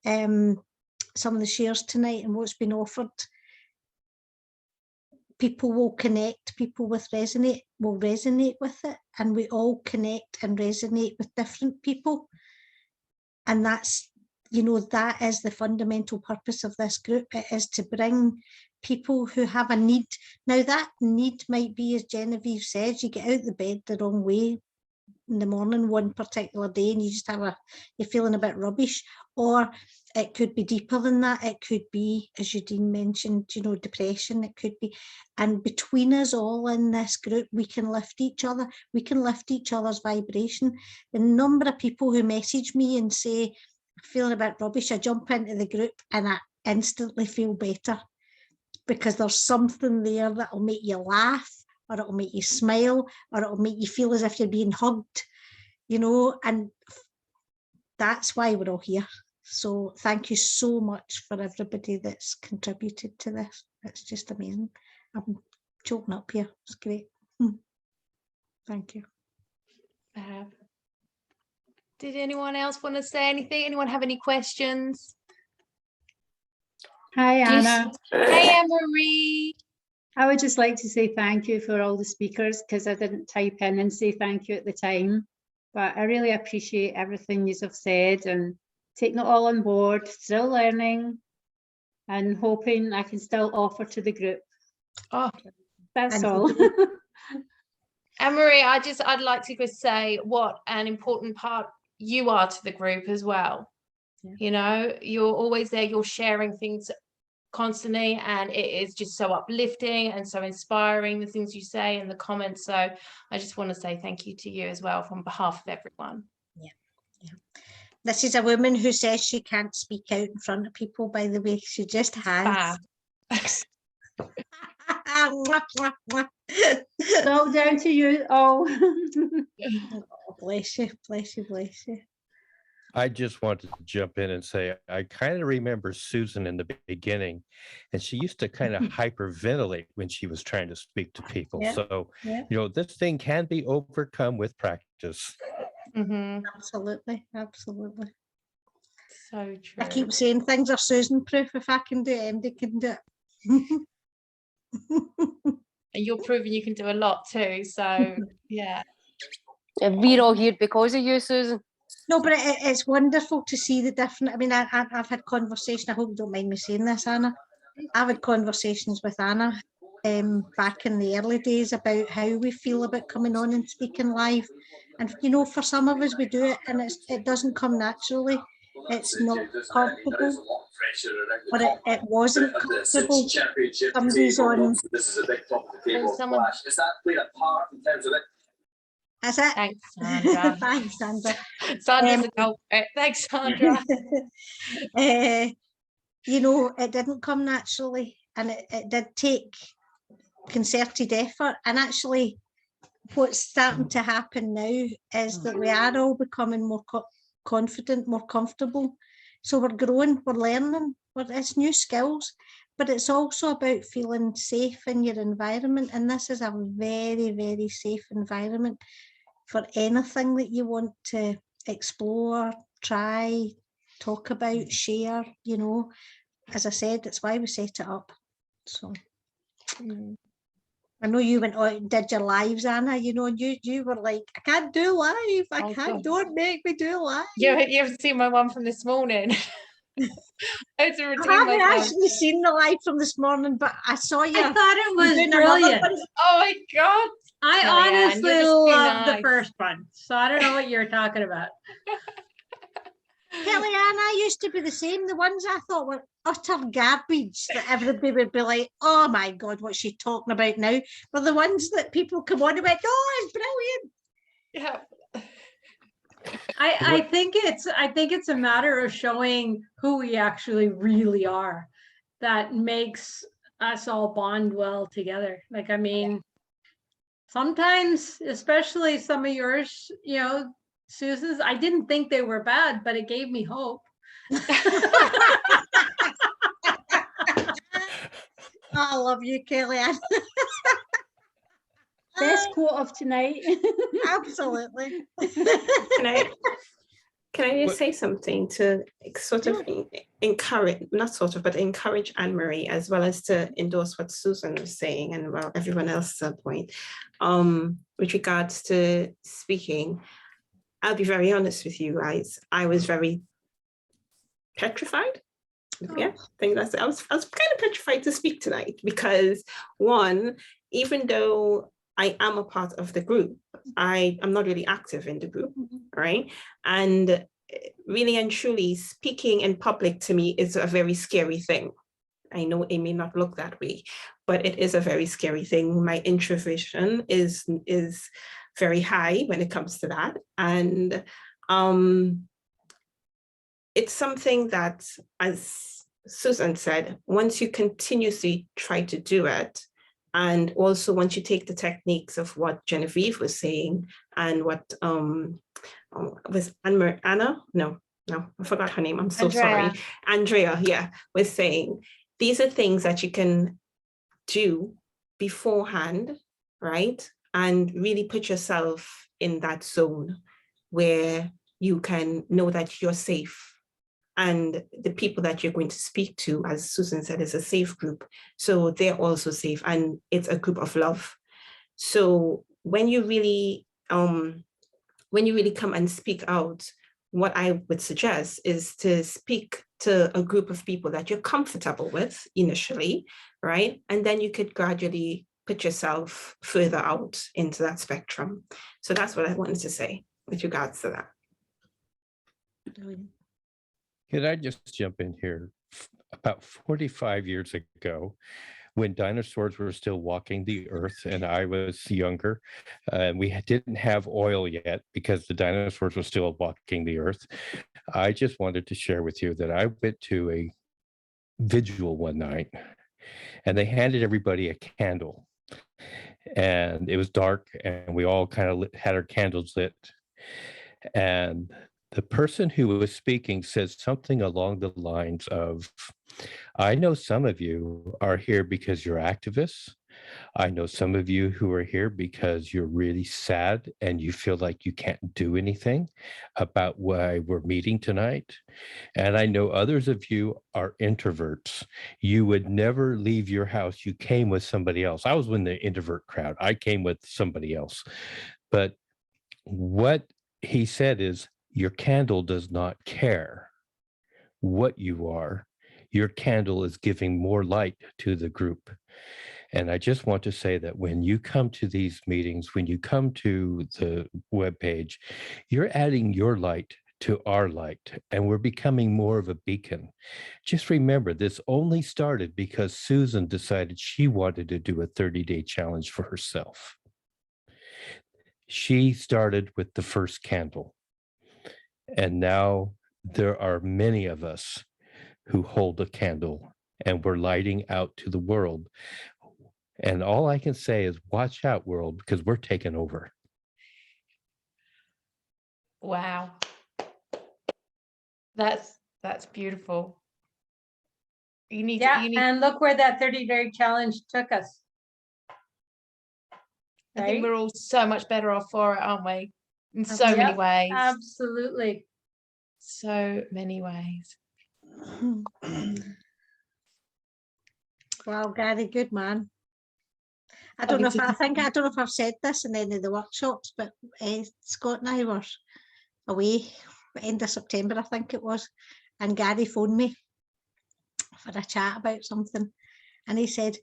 some of the shares tonight and what's been offered, people will connect, people will resonate with it, and we all connect and resonate with different people. And that's, you know, that is the fundamental purpose of this group. It is to bring people who have a need. Now that need might be, as Genevieve says, you get out of the bed the wrong way in the morning one particular day and you just you're feeling a bit rubbish, or it could be deeper than that. It could be, as Udine mentioned, you know, depression. It could be, and between us all in this group, we can lift each other. We can lift each other's vibration. The number of people who message me and say, I'm feeling a bit rubbish, I jump into the group and I instantly feel better, because there's something there that'll make you laugh, or it'll make you smile, or it'll make you feel as if you're being hugged, you know, and that's why we're all here. So thank you so much for everybody that's contributed to this. It's just amazing. I'm choking up here. It's great. Thank you. Did anyone else want to say anything? Anyone have any questions? Hi, Anna. Hey, Anne-Marie. I would just like to say thank you for all the speakers, because I didn't type in and say thank you at the time, but I really appreciate everything you have said and taking it all on board, still learning and hoping I can still offer to the group. Oh, that's all. Anne-Marie, I'd like to just say what an important part you are to the group as well. Yeah. You know, you're always there, you're sharing things constantly, and it is just so uplifting and so inspiring, the things you say and the comments. So I just want to say thank you to you as well from behalf of everyone. Yeah. This is a woman who says she can't speak out in front of people, by the way. She just has. It's all down to you all. Oh, bless you, bless you, bless you. I just wanted to jump in and say, I kind of remember Susan in the beginning, and she used to kind of hyperventilate when she was trying to speak to people. Yeah, So, yeah. you know, this thing can be overcome with practice. Absolutely, absolutely. So true. I keep saying things are Susan proof. If I can do it, MD can do it. And you're proving you can do a lot too. So yeah. And we're all here because of you, Susan. No, but it's wonderful to see the different. I mean, I've had conversation. I hope you don't mind me saying this, Anna. I've had conversations with Anna back in the early days about how we feel about coming on and speaking live. And you know, for some of us, we do it, and it doesn't come naturally. It's not comfortable, but it wasn't comfortable. Somebody's on. Someone. Is that played a part in terms of it? That's it. Thanks, Sandra. Thanks, Sandra. Sandra's a culprit. Thanks, Sandra. You know, it didn't come naturally, and it did take concerted effort. And actually, what's starting to happen now is that we are all becoming more confident, more comfortable. So we're growing, we're learning, it's new skills, but it's also about feeling safe in your environment. And this is a very, very safe environment for anything that you want to explore, try, talk about, share, you know. As I said, that's why we set it up. So I know you went out and did your lives, Anna, you know, and you were like, I can't do live. I can't, don't make me do live. You haven't seen my one from this morning. I haven't actually seen the live from this morning, but I saw you. I thought it was brilliant. Oh my God. I honestly love the first one. So I don't know what you're talking about. Kellyanne, I used to be the same. The ones I thought were utter garbage that everybody would be like, oh my God, what's she talking about now? Were the ones that people come on and went, oh, it's brilliant. Yeah. I think it's a matter of showing who we actually really are that makes us all bond well together. Like, I mean, sometimes, especially some of yours, you know, Susan's, I didn't think they were bad, but it gave me hope. I love you, Kellyanne. Best quote of tonight. Absolutely. Can I just say something to sort of encourage, not sort of, but encourage Anne-Marie, as well as to endorse what Susan was saying and well, everyone else's point. With regards to speaking, I'll be very honest with you guys. I was very petrified. Yeah, I think that's it. I was kind of petrified to speak tonight because, one, even though I am a part of the group, I am not really active in the group, right? And really and truly, speaking in public to me is a very scary thing. I know it may not look that way, but it is a very scary thing. My introversion is very high when it comes to that. And it's something that, as Susan said, once you continuously try to do it, and also once you take the techniques of what Genevieve was saying and what was Anna? No, I forgot her name. I'm so sorry. Andrea, yeah, was saying, these are things that you can do beforehand, right? And really put yourself in that zone where you can know that you're safe. And the people that you're going to speak to, as Susan said, is a safe group. So they're also safe, and it's a group of love. So when you really come and speak out, what I would suggest is to speak to a group of people that you're comfortable with initially, right? And then you could gradually put yourself further out into that spectrum. So that's what I wanted to say with regards to that. Could I just jump in here? About 45 years ago, when dinosaurs were still walking the earth and I was younger. We didn't have oil yet because the dinosaurs were still walking the earth. I just wanted to share with you that I went to a vigil one night and they handed everybody a candle. And it was dark and we all kind of had our candles lit. And the person who was speaking said something along the lines of, I know some of you are here because you're activists. I know some of you who are here because you're really sad and you feel like you can't do anything about why we're meeting tonight. And I know others of you are introverts. You would never leave your house. You came with somebody else. I was in the introvert crowd. I came with somebody else. But what he said is, your candle does not care what you are. Your candle is giving more light to the group. And I just want to say that when you come to these meetings, when you come to the webpage, you're adding your light to our light, and we're becoming more of a beacon. Just remember, this only started because Susan decided she wanted to do a 30-day challenge for herself. She started with the first candle. And now there are many of us who hold a candle and we're lighting out to the world. And all I can say is watch out, world, because we're taking over. Wow. That's beautiful. You need and look where that 30-day challenge took us. I think we're all so much better off for it, aren't we? In so Yep, many ways. Absolutely. So many ways. Wow, Gary, good man. I don't know if I've said this in any of the workshops, but Scott and I were away end of September, I think it was, and Gary phoned me for a chat about something, and he said,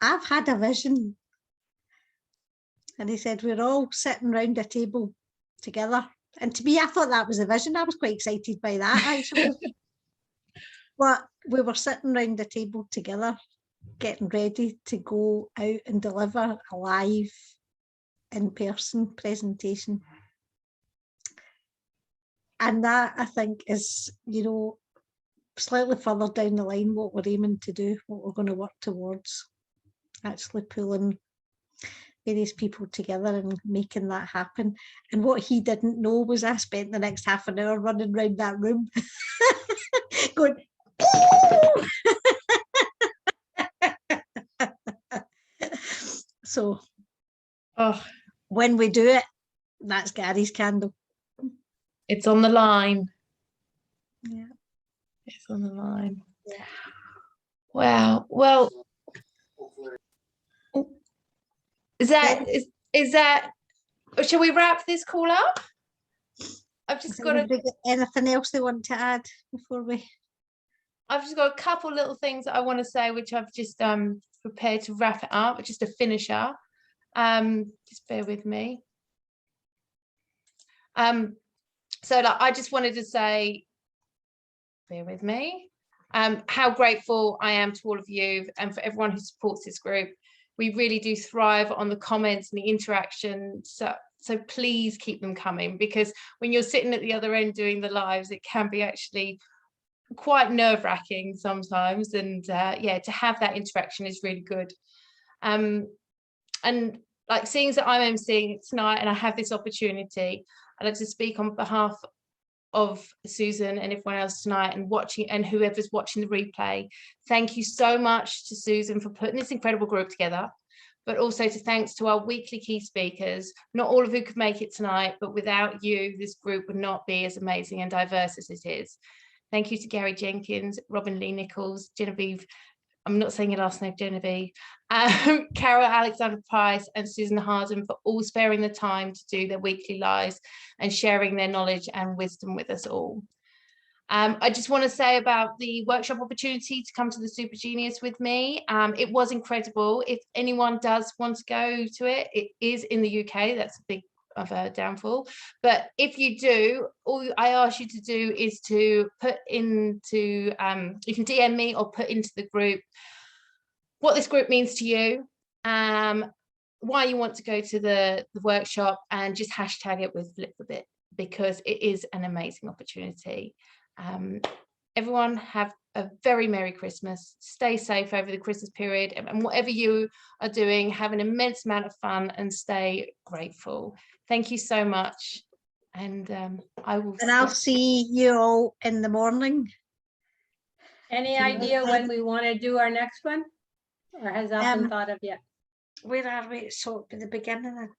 I've had a vision. And he said, we're all sitting round a table together. And to me, I thought that was a vision. I was quite excited by that, actually. But we were sitting round the table together, getting ready to go out and deliver a live in-person presentation. And that, I think, is, slightly further down the line, what we're aiming to do, what we're going to work towards, actually pulling various people together and making that happen. And what he didn't know was I spent the next half an hour running around that room going, so when we do it, that's Gary's candle. It's on the line. Yeah. It's on the line. Yeah. Wow. Well, is that shall we wrap this call up? I've just got anything else they want to add before we? I've just got a couple little things that I want to say, which I've just prepared to wrap it up, just a finisher. Just bear with me. So I just wanted to say, bear with me, how grateful I am to all of you and for everyone who supports this group. We really do thrive on the comments and the interaction. So please keep them coming, because when you're sitting at the other end doing the lives, it can be actually quite nerve-wracking sometimes. And yeah, to have that interaction is really good. And like, seeing that I'm emceeing tonight and I have this opportunity, I'd like to speak on behalf of Susan and everyone else tonight and watching, and whoever's watching the replay. Thank you so much to Susan for putting this incredible group together, but also to thanks to our weekly key speakers, not all of who could make it tonight, but without you, this group would not be as amazing and diverse as it is. Thank you to Gary Jenkins, Robin Lee Nichols, Genevive, I'm not saying your last name, Genevieve, Carol Alexander Price and Susan Harden for all sparing the time to do their weekly lives and sharing their knowledge and wisdom with us all. I just want to say about the workshop opportunity to come to the Super Genius with me. It was incredible. If anyone does want to go to it, it is in the UK. That's a big of a downfall, but if you do, all I ask you to do is to put into you can DM me or put into the group what this group means to you, why you want to go to the workshop, and just hashtag it with Flip with It, because it is an amazing opportunity. Everyone have a very Merry Christmas. Stay safe over the Christmas period, and whatever you are doing, have an immense amount of fun and stay grateful. Thank you so much. And I'll see you all in the morning. Any idea when we want to do our next one? Or has that been thought of yet? Where are we? So at the beginning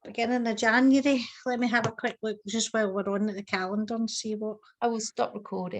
of January. Let me have a quick look just while we're on at the calendar and see what. I will stop recording.